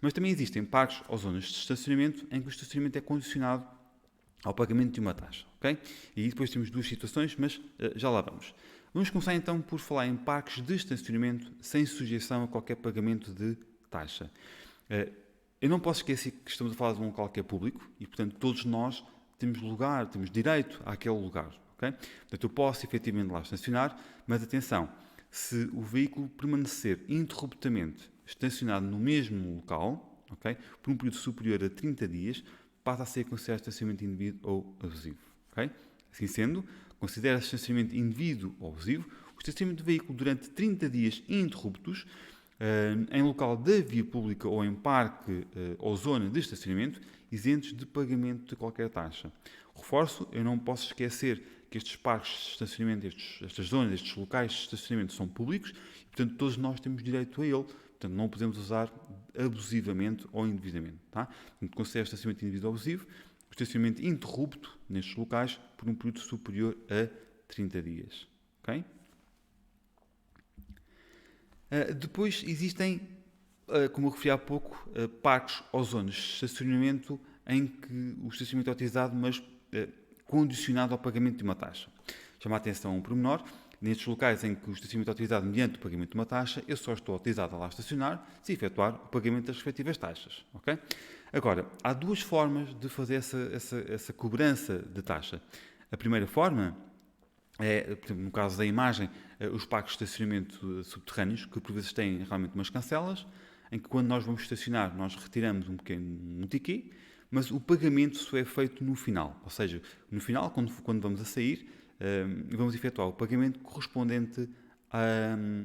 mas também existem parques ou zonas de estacionamento em que o estacionamento é condicionado ao pagamento de uma taxa, ok? E depois temos duas situações, mas já lá vamos. Vamos começar então por falar em parques de estacionamento sem sujeição a qualquer pagamento de taxa. Eu não posso esquecer que estamos a falar de um local que é público e, portanto, todos nós temos lugar, temos direito àquele lugar, ok? Portanto, eu posso efetivamente lá estacionar, mas atenção, se o veículo permanecer interruptamente estacionado no mesmo local, ok? Por um período superior a 30 dias, passa a ser considerado estacionamento indevido ou abusivo. Okay? Assim sendo, considera-se estacionamento indevido ou abusivo o estacionamento de veículo durante 30 dias ininterruptos em local da via pública ou em parque ou zona de estacionamento isentos de pagamento de qualquer taxa. Reforço, eu não posso esquecer que estes parques de estacionamento, estas zonas, estes locais de estacionamento são públicos e, portanto, todos nós temos direito a ele. Portanto, não podemos usar abusivamente ou indevidamente. Tá? Considera o estacionamento indevido ou abusivo o estacionamento interrupto nestes locais por um período superior a 30 dias. Okay? Depois existem como eu referi há pouco, parques ou zonas de estacionamento em que o estacionamento é utilizado, mas condicionado ao pagamento de uma taxa. Chama a atenção um pormenor: nestes locais em que o estacionamento é utilizado mediante o pagamento de uma taxa, eu só estou autorizado a lá estacionar se efetuar o pagamento das respectivas taxas. Okay? Agora, há duas formas de fazer essa cobrança de taxa. A primeira forma é, por exemplo, no caso da imagem, os parques de estacionamento subterrâneos, que por vezes têm realmente umas cancelas, em que quando nós vamos estacionar, nós retiramos um pequeno ticket, mas o pagamento só é feito no final. Ou seja, no final, quando vamos a sair, vamos efetuar o pagamento correspondente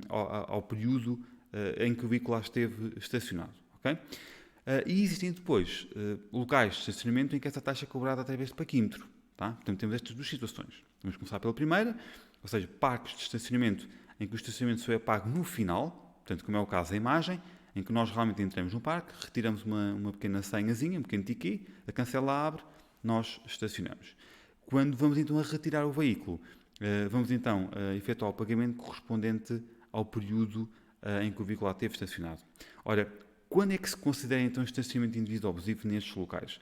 ao período em que o veículo lá esteve estacionado. Okay? E existem depois locais de estacionamento em que essa taxa é cobrada através de parquímetro. Tá? Portanto, temos estas duas situações. Vamos começar pela primeira, ou seja, parques de estacionamento em que o estacionamento só é pago no final, portanto, como é o caso da imagem, em que nós realmente entramos no parque, retiramos uma pequena senhazinha, um pequeno ticket, a cancela abre, nós estacionamos. Quando vamos então a retirar o veículo, vamos então efetuar o pagamento correspondente ao período em que o veículo lá esteve estacionado. Ora, quando é que se considera então estacionamento indevido abusivo nestes locais?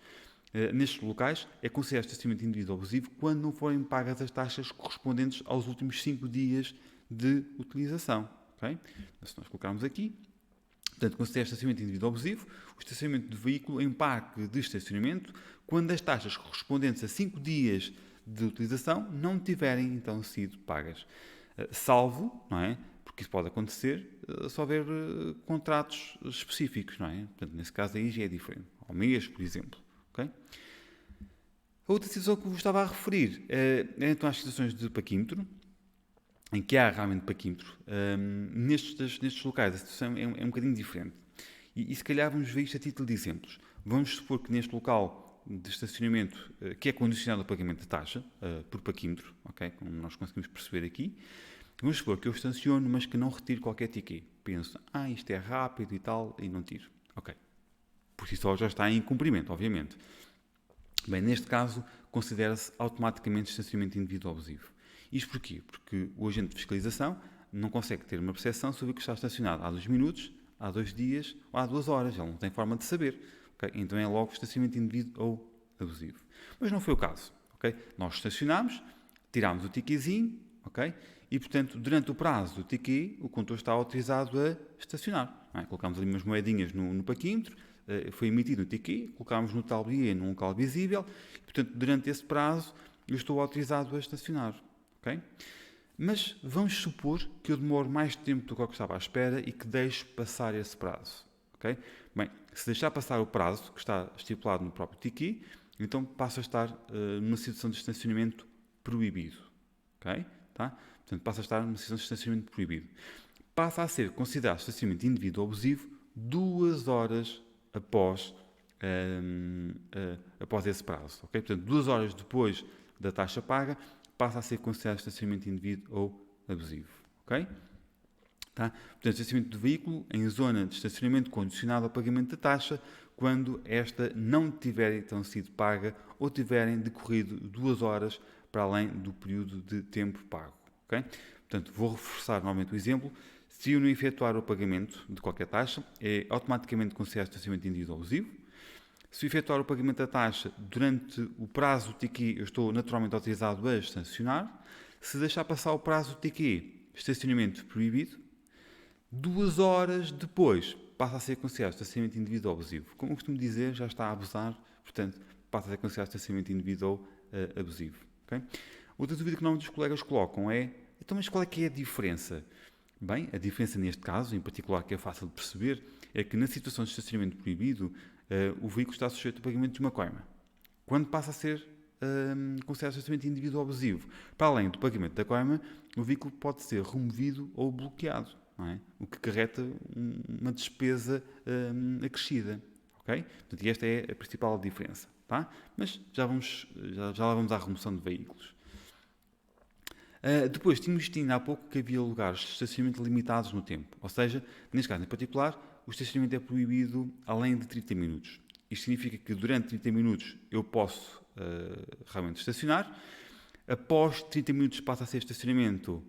Nestes locais é considerado estacionamento indevido abusivo quando não forem pagas as taxas correspondentes aos últimos 5 dias de utilização. Okay? Então, se nós colocarmos aqui, portanto, considera estacionamento indevido abusivo o estacionamento do veículo em parque de estacionamento quando as taxas correspondentes a 5 dias de utilização não tiverem então sido pagas. Salvo, não é? Porque isso pode acontecer se houver contratos específicos, não é? Portanto, nesse caso aí já é diferente. Ao mês, por exemplo. Okay? A outra situação que vos estava a referir é então as situações de parquímetro, em que há realmente parquímetro. Nestes locais a situação é um bocadinho diferente. E se calhar vamos ver isto a título de exemplos. Vamos supor que neste local de estacionamento, que é condicionado ao pagamento de taxa, por parquímetro, okay? Como nós conseguimos perceber aqui, vamos supor que eu estaciono, mas que não retiro qualquer ticket. Penso, isto é rápido e tal, e não tiro. Ok. Por si só já está em cumprimento, obviamente. Bem, neste caso, considera-se automaticamente estacionamento indevido abusivo. Isto porquê? Porque o agente de fiscalização não consegue ter uma percepção sobre o que está estacionado há 2 minutos, há 2 dias ou há 2 horas. Ele não tem forma de saber. Okay? Então é logo estacionamento indevido ou abusivo. Mas não foi o caso. Okay? Nós estacionámos, tirámos o ticketzinho, okay? E, portanto, durante o prazo do ticket, o condutor está autorizado a estacionar. Colocámos ali umas moedinhas no parquímetro, foi emitido um ticket, colocámos no tablier num local visível, e, portanto, durante esse prazo, eu estou autorizado a estacionar. Okay? Mas vamos supor que eu demoro mais tempo do que eu estava à espera e que deixo passar esse prazo. Okay? Bem, se deixar passar o prazo que está estipulado no próprio ticket, então passa a estar numa situação de estacionamento proibido. Okay? Tá? Portanto, passa a estar numa situação de estacionamento proibido. Passa a ser considerado estacionamento indevido ou abusivo 2 horas após esse prazo. Okay? Portanto, 2 horas depois da taxa paga, passa a ser considerado estacionamento indevido ou abusivo. Okay? Tá? Portanto, estacionamento do veículo em zona de estacionamento condicionado ao pagamento da taxa quando esta não tiver então sido paga ou tiverem decorrido 2 horas para além do período de tempo pago. Okay? Portanto, vou reforçar novamente o exemplo. Se eu não efetuar o pagamento de qualquer taxa, é automaticamente considerado estacionamento indevido ou abusivo. Se efetuar o pagamento da taxa durante o prazo do ticket, eu estou naturalmente autorizado a estacionar. Se deixar passar o prazo do ticket, estacionamento proibido. 2 horas depois, passa a ser considerado estacionamento indevido ou abusivo. Como eu costumo dizer, já está a abusar, portanto, passa a ser considerado estacionamento indevido ou abusivo. Okay? Outra dúvida que normalmente os colegas colocam é, então, mas qual é que é a diferença? Bem, a diferença neste caso, em particular, que é fácil de perceber, é que na situação de estacionamento proibido, o veículo está sujeito ao pagamento de uma coima. Quando passa a ser considerado estacionamento indevido ou abusivo, para além do pagamento da coima, o veículo pode ser removido ou bloqueado, não é? O que acarreta uma despesa acrescida. Okay? Portanto, esta é a principal diferença. Tá? Mas já lá vamos à remoção de veículos. Depois, tínhamos dito há pouco que havia lugares de estacionamento limitados no tempo. Ou seja, neste caso em particular, o estacionamento é proibido além de 30 minutos. Isto significa que durante 30 minutos eu posso realmente estacionar. Após 30 minutos passa a ser estacionamento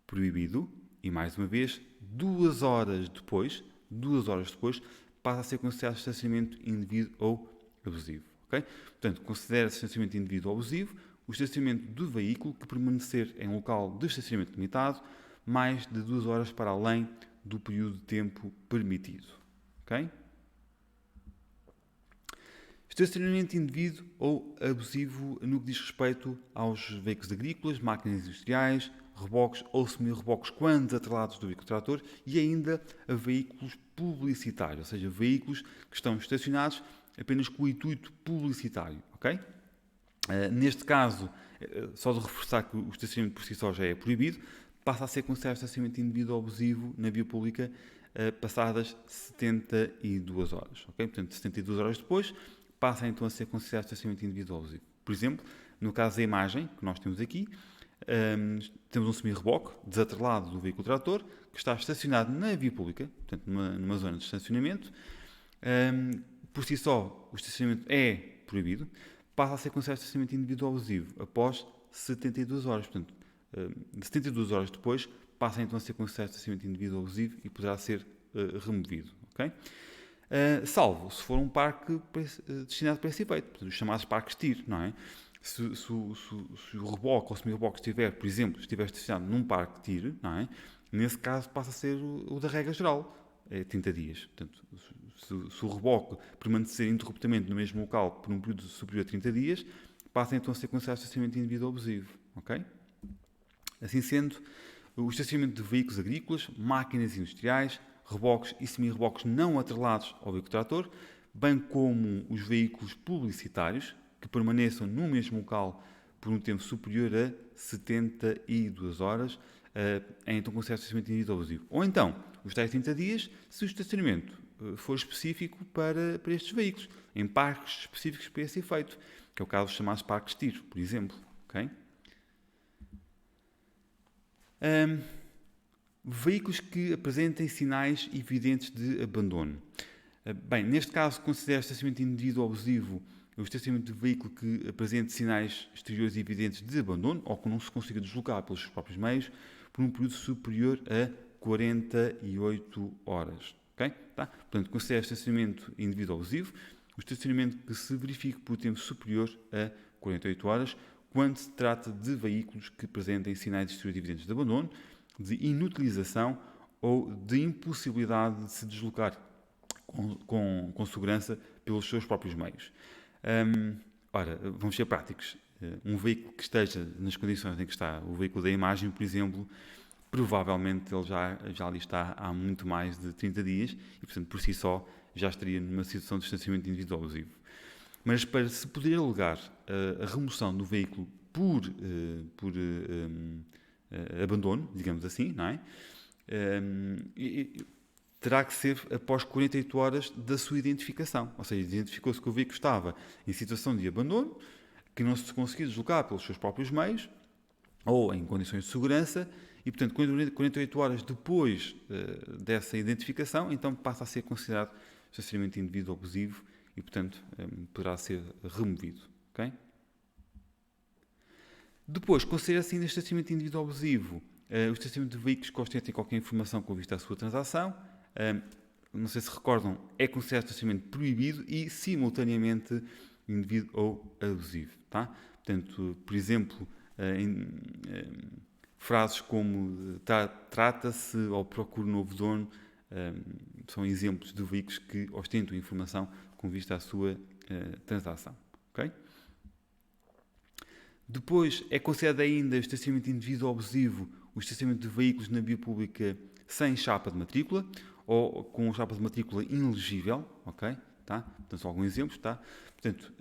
proibido. E mais uma vez, 2 horas depois, 2 horas depois, passa a ser considerado estacionamento indevido ou abusivo. Okay? Portanto, considera-se estacionamento indevido ou abusivo o estacionamento do veículo que permanecer em local de estacionamento limitado mais de 2 horas para além do período de tempo permitido. Okay? Estacionamento indevido ou abusivo no que diz respeito aos veículos agrícolas, máquinas industriais, reboques ou semi-reboques quando desatrelados do veículo trator e ainda a veículos publicitários, ou seja, veículos que estão estacionados apenas com o intuito publicitário. Okay? Neste caso, só de reforçar que o estacionamento por si só já é proibido, passa a ser considerado estacionamento indevido ou abusivo na via pública passadas 72 horas. Okay? Portanto, 72 horas depois, passa então a ser considerado estacionamento indevido ou abusivo. Por exemplo, no caso da imagem que nós temos aqui, temos um semi-reboque desatrelado do veículo trator que está estacionado na via pública, portanto numa zona de estacionamento. Por si só, o estacionamento é proibido, passa a ser considerado estacionamento indevido ou abusivo após 72 horas. Portanto, de 72 horas depois, passa então a ser considerado estacionamento indevido ou abusivo e poderá ser removido. Okay? Salvo se for um parque destinado para esse efeito, portanto, os chamados parques TIR, não é? Se o reboque ou o semi-reboque estiver, por exemplo, estacionado num parque TIR, não é? Nesse caso passa a ser o da regra geral, é 30 dias. Portanto, se o reboque permanecer interruptamente no mesmo local por um período superior a 30 dias, passa então a ser considerado estacionamento indevido ou abusivo. Okay? Assim sendo, o estacionamento de veículos agrícolas, máquinas industriais, reboques e semi-reboques não atrelados ao veículo trator, bem como os veículos publicitários, que permaneçam no mesmo local por um tempo superior a 72 horas, é então considerado estacionamento indevido ou abusivo. Ou então, os tais 30 dias, se o estacionamento for específico para estes veículos, em parques específicos para esse efeito, que é o caso dos chamados parques TIR, por exemplo. Okay? Veículos que apresentem sinais evidentes de abandono. Bem, neste caso, considera estacionamento indevido ou abusivo o estacionamento de veículo que apresente sinais exteriores evidentes de abandono ou que não se consiga deslocar pelos seus próprios meios por um período superior a 48 horas. Okay? Tá? Portanto, considera estacionamento indevido ou abusivo o estacionamento que se verifique por tempo superior a 48 horas quando se trata de veículos que apresentem sinais exteriores evidentes de abandono, de inutilização ou de impossibilidade de se deslocar com segurança pelos seus próprios meios. Ora, vamos ser práticos. Um veículo que esteja nas condições em que está o veículo da imagem, por exemplo, provavelmente ele já ali está há muito mais de 30 dias e, portanto, por si só, já estaria numa situação de distanciamento individual abusivo. Mas para se poder alegar a remoção do veículo por abandono, digamos assim, não é? Terá que ser após 48 horas da sua identificação. Ou seja, identificou-se que o veículo estava em situação de abandono, que não se conseguia deslocar pelos seus próprios meios, ou em condições de segurança, e, portanto, 48 horas depois dessa identificação, então passa a ser considerado estacionamento indevido ou abusivo e, portanto, poderá ser removido. Okay? Depois, considera-se ainda estacionamento indevido ou abusivo o estacionamento de veículos que ostentem qualquer informação com vista à sua transação. Não sei se recordam, é considerado estacionamento proibido e, simultaneamente, indevido ou abusivo. Tá? Portanto, por exemplo, frases como trata-se ou procura um novo dono são exemplos de veículos que ostentam informação com vista à sua transação. Okay? Depois, é considerado ainda estacionamento indevido ou abusivo o estacionamento de veículos na via pública sem chapa de matrícula ou com chapa de matrícula inelegível. Okay? Tá? Portanto, só alguns exemplos. Tá? Portanto,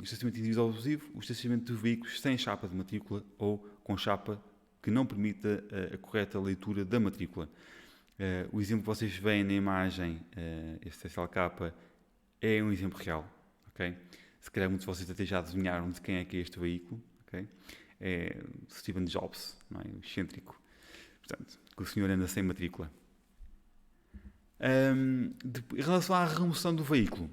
estacionamento indevido ou abusivo, o estacionamento de veículos sem chapa de matrícula ou com chapa que não permita a correta leitura da matrícula. O exemplo que vocês veem na imagem, este SLK, é um exemplo real. Okay? Se calhar muitos de vocês até já adivinharam de quem é que é este veículo. Okay? É Steve Jobs, não é? O excêntrico. Portanto, que o senhor anda sem matrícula. Em relação à remoção do veículo,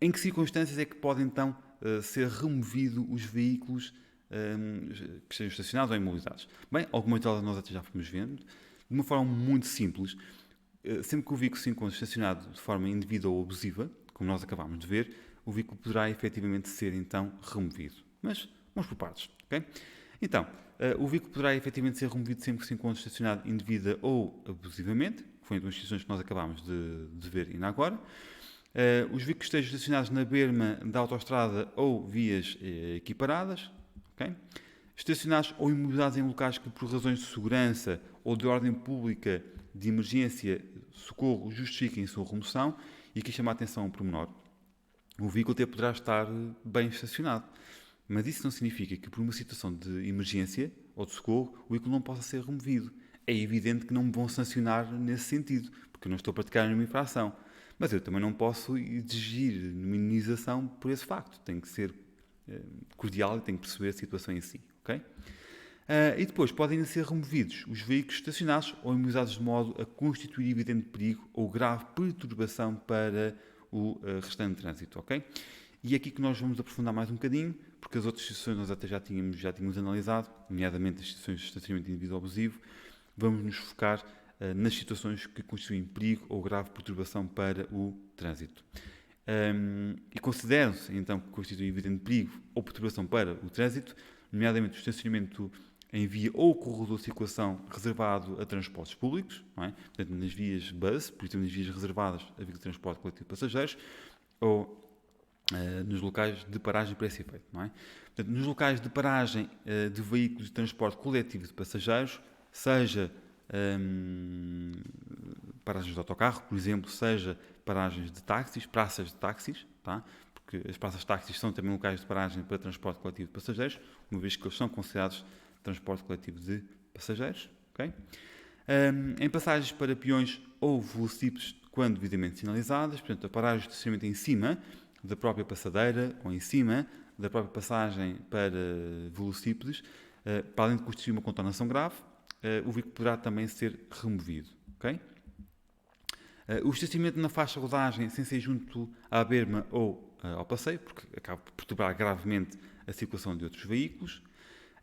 em que circunstâncias é que podem então ser removidos os veículos que estejam estacionados ou imobilizados? Bem, algumas delas nós até já fomos vendo, de uma forma muito simples. sempre que o veículo se encontra estacionado de forma indevida ou abusiva, como nós acabámos de ver, o veículo poderá efetivamente ser então removido. Mas vamos por partes, ok? Então, o veículo poderá efetivamente ser removido sempre que se encontra estacionado indevida ou abusivamente, que foi uma das decisões que nós acabámos de ver ainda agora. Os veículos estejam estacionados na berma da autoestrada ou vias equiparadas, ok? Estacionados ou imobilizados em locais que, por razões de segurança ou de ordem pública, de emergência, socorro, justifiquem a sua remoção. E aqui chama a atenção um pormenor. O veículo até poderá estar bem estacionado, mas isso não significa que, por uma situação de emergência ou de socorro, o veículo não possa ser removido. É evidente que não me vão sancionar nesse sentido, porque eu não estou a praticar nenhuma infração. Mas eu também não posso exigir minimização por esse facto. Tem que ser cordial e tem que perceber a situação em si. Okay? E depois podem ser removidos os veículos estacionados ou imobilizados de modo a constituir evidente perigo ou grave perturbação para o restante trânsito. Okay? E é aqui que nós vamos aprofundar mais um bocadinho, porque as outras situações nós até já tínhamos analisado, nomeadamente as situações de estacionamento individual abusivo. Vamos nos focar nas situações que constituem perigo ou grave perturbação para o trânsito. E consideram-se, então, que constituem evidente perigo ou perturbação para o trânsito, nomeadamente o estacionamento em via ou corredor de circulação reservado a transportes públicos, não é? Portanto, nas vias bus, por exemplo, nas vias reservadas a veículos de transporte coletivo de passageiros, ou nos locais de paragem para esse efeito, não é? Portanto, nos locais de paragem de veículos de transporte coletivo de passageiros, seja paragens de autocarro, por exemplo, seja paragens de táxis, praças de táxis, tá? Porque as praças de táxis são também locais de paragem para transporte coletivo de passageiros, uma vez que eles são considerados transporte coletivo de passageiros. Okay? Em passagens para peões ou velocípedes, quando devidamente sinalizadas, portanto, a paragem de estacionamento em cima da própria passadeira ou em cima da própria passagem para velocípedes, para além de constituir uma contornação grave, o veículo poderá também ser removido. Okay? O estacionamento na faixa de rodagem sem ser junto à berma ou ao passeio, porque acaba por perturbar gravemente a circulação de outros veículos.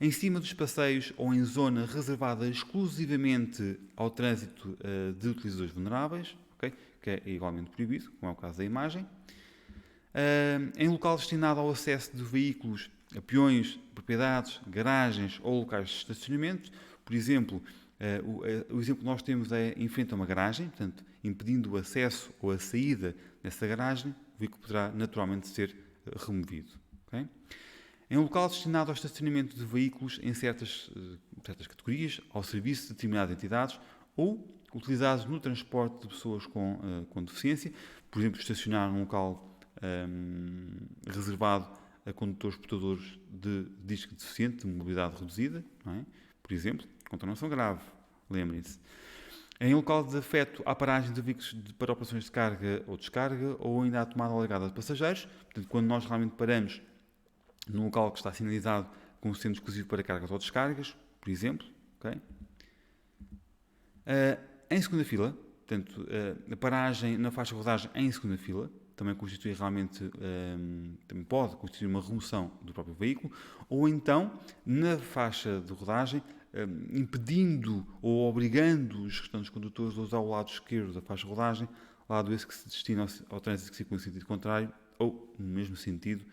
Em cima dos passeios ou em zona reservada exclusivamente ao trânsito de utilizadores vulneráveis, okay? Que é igualmente proibido, como é o caso da imagem. Em local destinado ao acesso de veículos a peões, propriedades, garagens ou locais de estacionamento. Por exemplo, o exemplo que nós temos é em frente a uma garagem, portanto, impedindo o acesso ou a saída dessa garagem, o veículo poderá naturalmente ser removido. Okay? Em local destinado ao estacionamento de veículos em certas categorias, ao serviço de determinadas entidades ou utilizados no transporte de pessoas com deficiência, por exemplo, estacionar num local reservado a condutores portadores de disco deficiente, de mobilidade reduzida, não é? Por exemplo, contornação grave, lembrem-se. Em local de afeto à paragem de veículos para operações de carga ou descarga, ou ainda à tomada alegada de passageiros, portanto, quando nós realmente paramos num local que está sinalizado como sendo exclusivo para cargas ou descargas, por exemplo. Okay? Em segunda fila, portanto, a paragem na faixa de rodagem em segunda fila também constitui realmente, também pode constituir uma remoção do próprio veículo, ou então, na faixa de rodagem, impedindo ou obrigando os restantes condutores a usar o lado esquerdo da faixa de rodagem, lado esse que se destina ao trânsito que circula em sentido contrário, ou no mesmo sentido,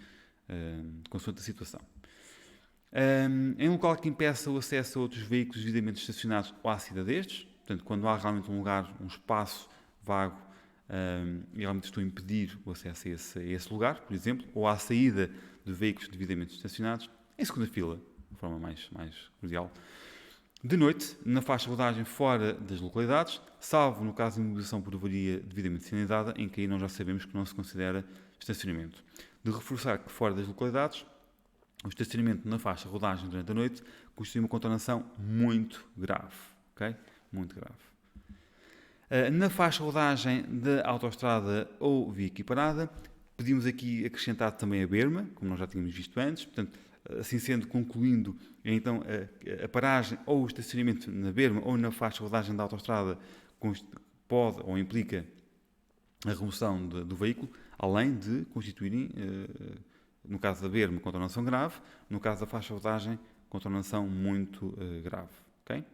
consoante a situação. Em local que impeça o acesso a outros veículos devidamente estacionados ou à saída destes, portanto, quando há realmente um lugar, um espaço vago, e realmente estou a impedir o acesso a esse lugar, por exemplo, ou à saída de veículos devidamente estacionados, em segunda fila, de forma mais cordial. De noite, na faixa de rodagem fora das localidades, salvo no caso de imobilização por avaria devidamente sinalizada, em que aí nós já sabemos que não se considera estacionamento. De reforçar que fora das localidades, o estacionamento na faixa de rodagem durante a noite constitui uma contornação muito grave. Okay? Muito grave. Na faixa de rodagem da autoestrada ou via equiparada, pedimos aqui acrescentar também a berma, como nós já tínhamos visto antes. Portanto, assim sendo, concluindo, então a paragem ou o estacionamento na berma ou na faixa de rodagem da autoestrada pode ou implica a remoção do veículo, além de constituírem, no caso da berma, contornação grave, no caso da faixa de rodagem, contornação muito grave. Okay?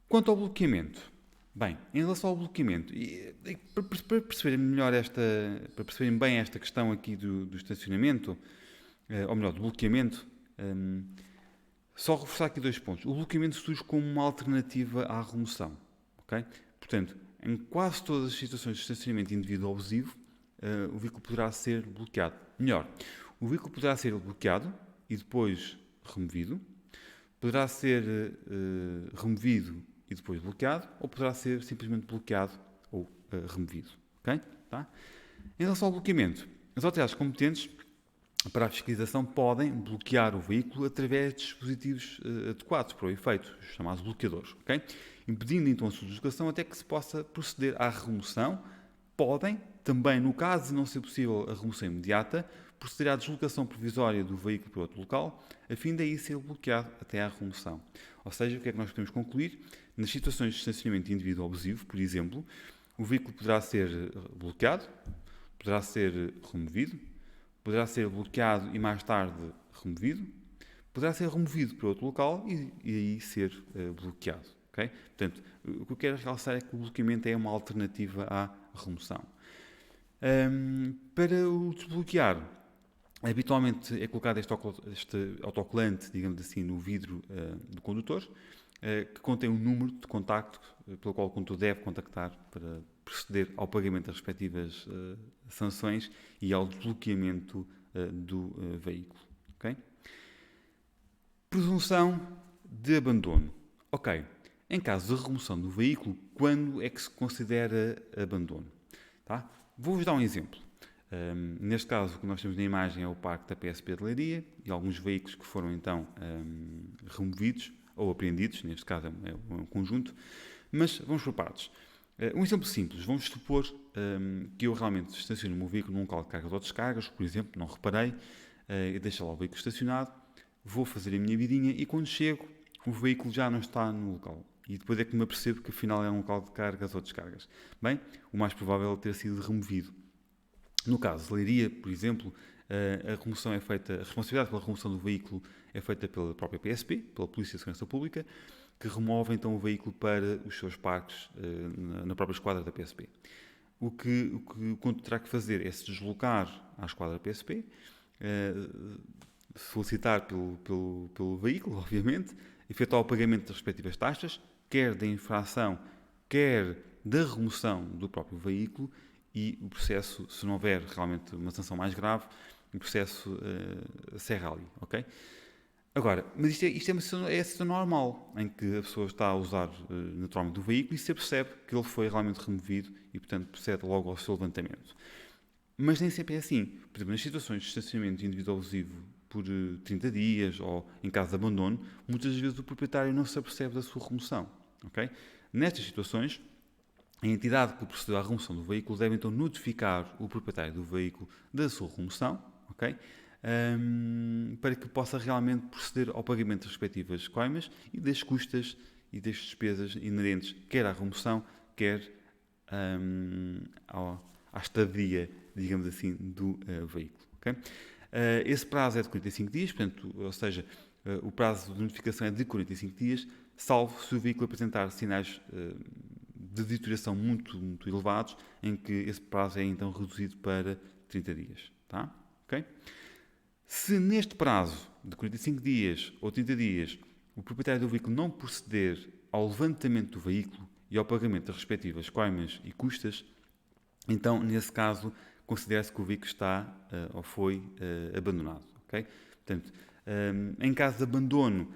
Quanto ao bloqueamento, Bem, em relação ao bloqueamento, para perceberem melhor para perceberem bem esta questão aqui do estacionamento, ou melhor, do bloqueamento, só reforçar aqui dois pontos. O bloqueamento surge como uma alternativa à remoção, ok? Portanto, em quase todas as situações de estacionamento indevido ou abusivo, o veículo poderá ser bloqueado. Melhor, o veículo poderá ser bloqueado e depois removido, poderá ser removido e depois bloqueado, ou poderá ser simplesmente bloqueado ou removido. Ok? Tá? Em relação ao bloqueamento, as autoridades competentes para a fiscalização podem bloquear o veículo através de dispositivos adequados para o efeito, os chamados bloqueadores, ok? Impedindo então a sua deslocação até que se possa proceder à remoção. Podem, também no caso de não ser possível a remoção imediata, proceder à deslocação provisória do veículo para outro local, a fim de aí ser bloqueado até à remoção. Ou seja, o que é que nós podemos concluir? Nas situações de estacionamento indivíduo abusivo, por exemplo, o veículo poderá ser bloqueado, poderá ser removido, poderá ser bloqueado e mais tarde removido, poderá ser removido para outro local e aí ser bloqueado. Okay? Portanto, o que eu quero realçar é que o bloqueamento é uma alternativa à remoção. Para o desbloquear, habitualmente é colocado este autocolante, digamos assim, no vidro do condutor, que contém um número de contacto pelo qual o condutor deve contactar para proceder ao pagamento das respectivas sanções e ao desbloqueamento do veículo. Okay? Presunção de abandono. Ok. Em caso de remoção do veículo, quando é que se considera abandono? Tá? Vou-vos dar um exemplo. Neste caso, o que nós temos na imagem é o parque da PSP de Leiria e alguns veículos que foram então removidos ou apreendidos, neste caso é um conjunto, mas vamos por partes. Um exemplo simples, vamos supor que eu realmente estaciono o meu veículo num local de cargas ou descargas, por exemplo, não reparei, e deixo lá o veículo estacionado, vou fazer a minha vidinha e quando chego o veículo já não está no local. E depois é que me apercebo que afinal é um local de cargas ou descargas. Bem, o mais provável é ter sido removido. No caso de Leiria, por exemplo, a remoção é feita, a responsabilidade pela remoção do veículo é feita pela própria PSP, pela Polícia de Segurança Pública, que remove então o veículo para os seus parques na própria esquadra da PSP. O que o condutor terá que fazer é se deslocar à esquadra da PSP, solicitar pelo veículo, obviamente, efetuar o pagamento das respectivas taxas, quer da infração, quer da remoção do próprio veículo, e o processo, se não houver realmente uma sanção mais grave, o processo encerra ali, ok? Agora, mas isto é a situação normal, em que a pessoa está a usar naturalmente o veículo e se percebe que ele foi realmente removido e, portanto, procede logo ao seu levantamento. Mas nem sempre é assim. Por exemplo, nas situações de estacionamento individual abusivo por 30 dias ou em caso de abandono, muitas vezes o proprietário não se apercebe da sua remoção, ok? Nestas situações, a entidade que procedeu à remoção do veículo deve então notificar o proprietário do veículo da sua remoção, ok? Para que possa realmente proceder ao pagamento das respectivas coimas e das custas e das despesas inerentes quer à remoção, quer à estadia, digamos assim, do veículo. Okay? Esse prazo é de 45 dias, portanto, ou seja, o prazo de notificação é de 45 dias, salvo se o veículo apresentar sinais de deterioração muito elevados, em que esse prazo é então reduzido para 30 dias. Tá? Okay? Se neste prazo de 45 dias ou 30 dias o proprietário do veículo não proceder ao levantamento do veículo e ao pagamento das respectivas coimas e custas, então, nesse caso, considera-se que o veículo está ou foi abandonado. Okay? Portanto, em caso de abandono,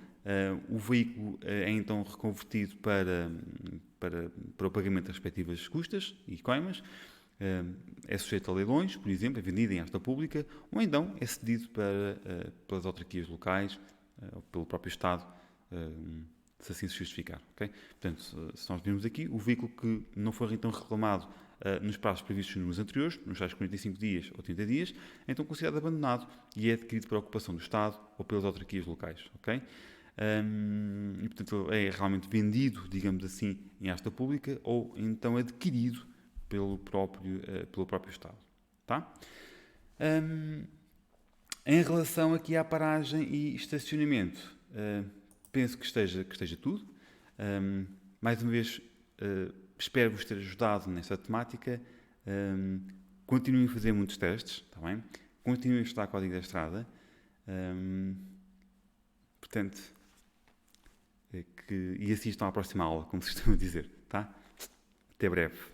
o veículo é então reconvertido para o pagamento das respectivas custas e coimas, é sujeito a leilões, por exemplo, é vendido em esta pública, ou então é cedido pelas autarquias locais, ou pelo próprio Estado, se assim se justificar. Okay? Portanto, se nós virmos aqui, o veículo que não for então reclamado nos prazos previstos nos anteriores, nos tais 45 dias ou 30 dias, é então considerado abandonado e é adquirido para ocupação do Estado ou pelas autarquias locais. Okay? E, portanto, é realmente vendido, digamos assim, em asta pública ou então adquirido pelo próprio Estado. Tá? Em relação aqui à paragem e estacionamento, penso que esteja tudo. Mais uma vez, espero-vos ter ajudado nesta temática. Continuem a fazer muitos testes, está bem? Continuem a estudar código da estrada. Portanto, e assistam à próxima aula, como se costuma dizer, tá? Até breve.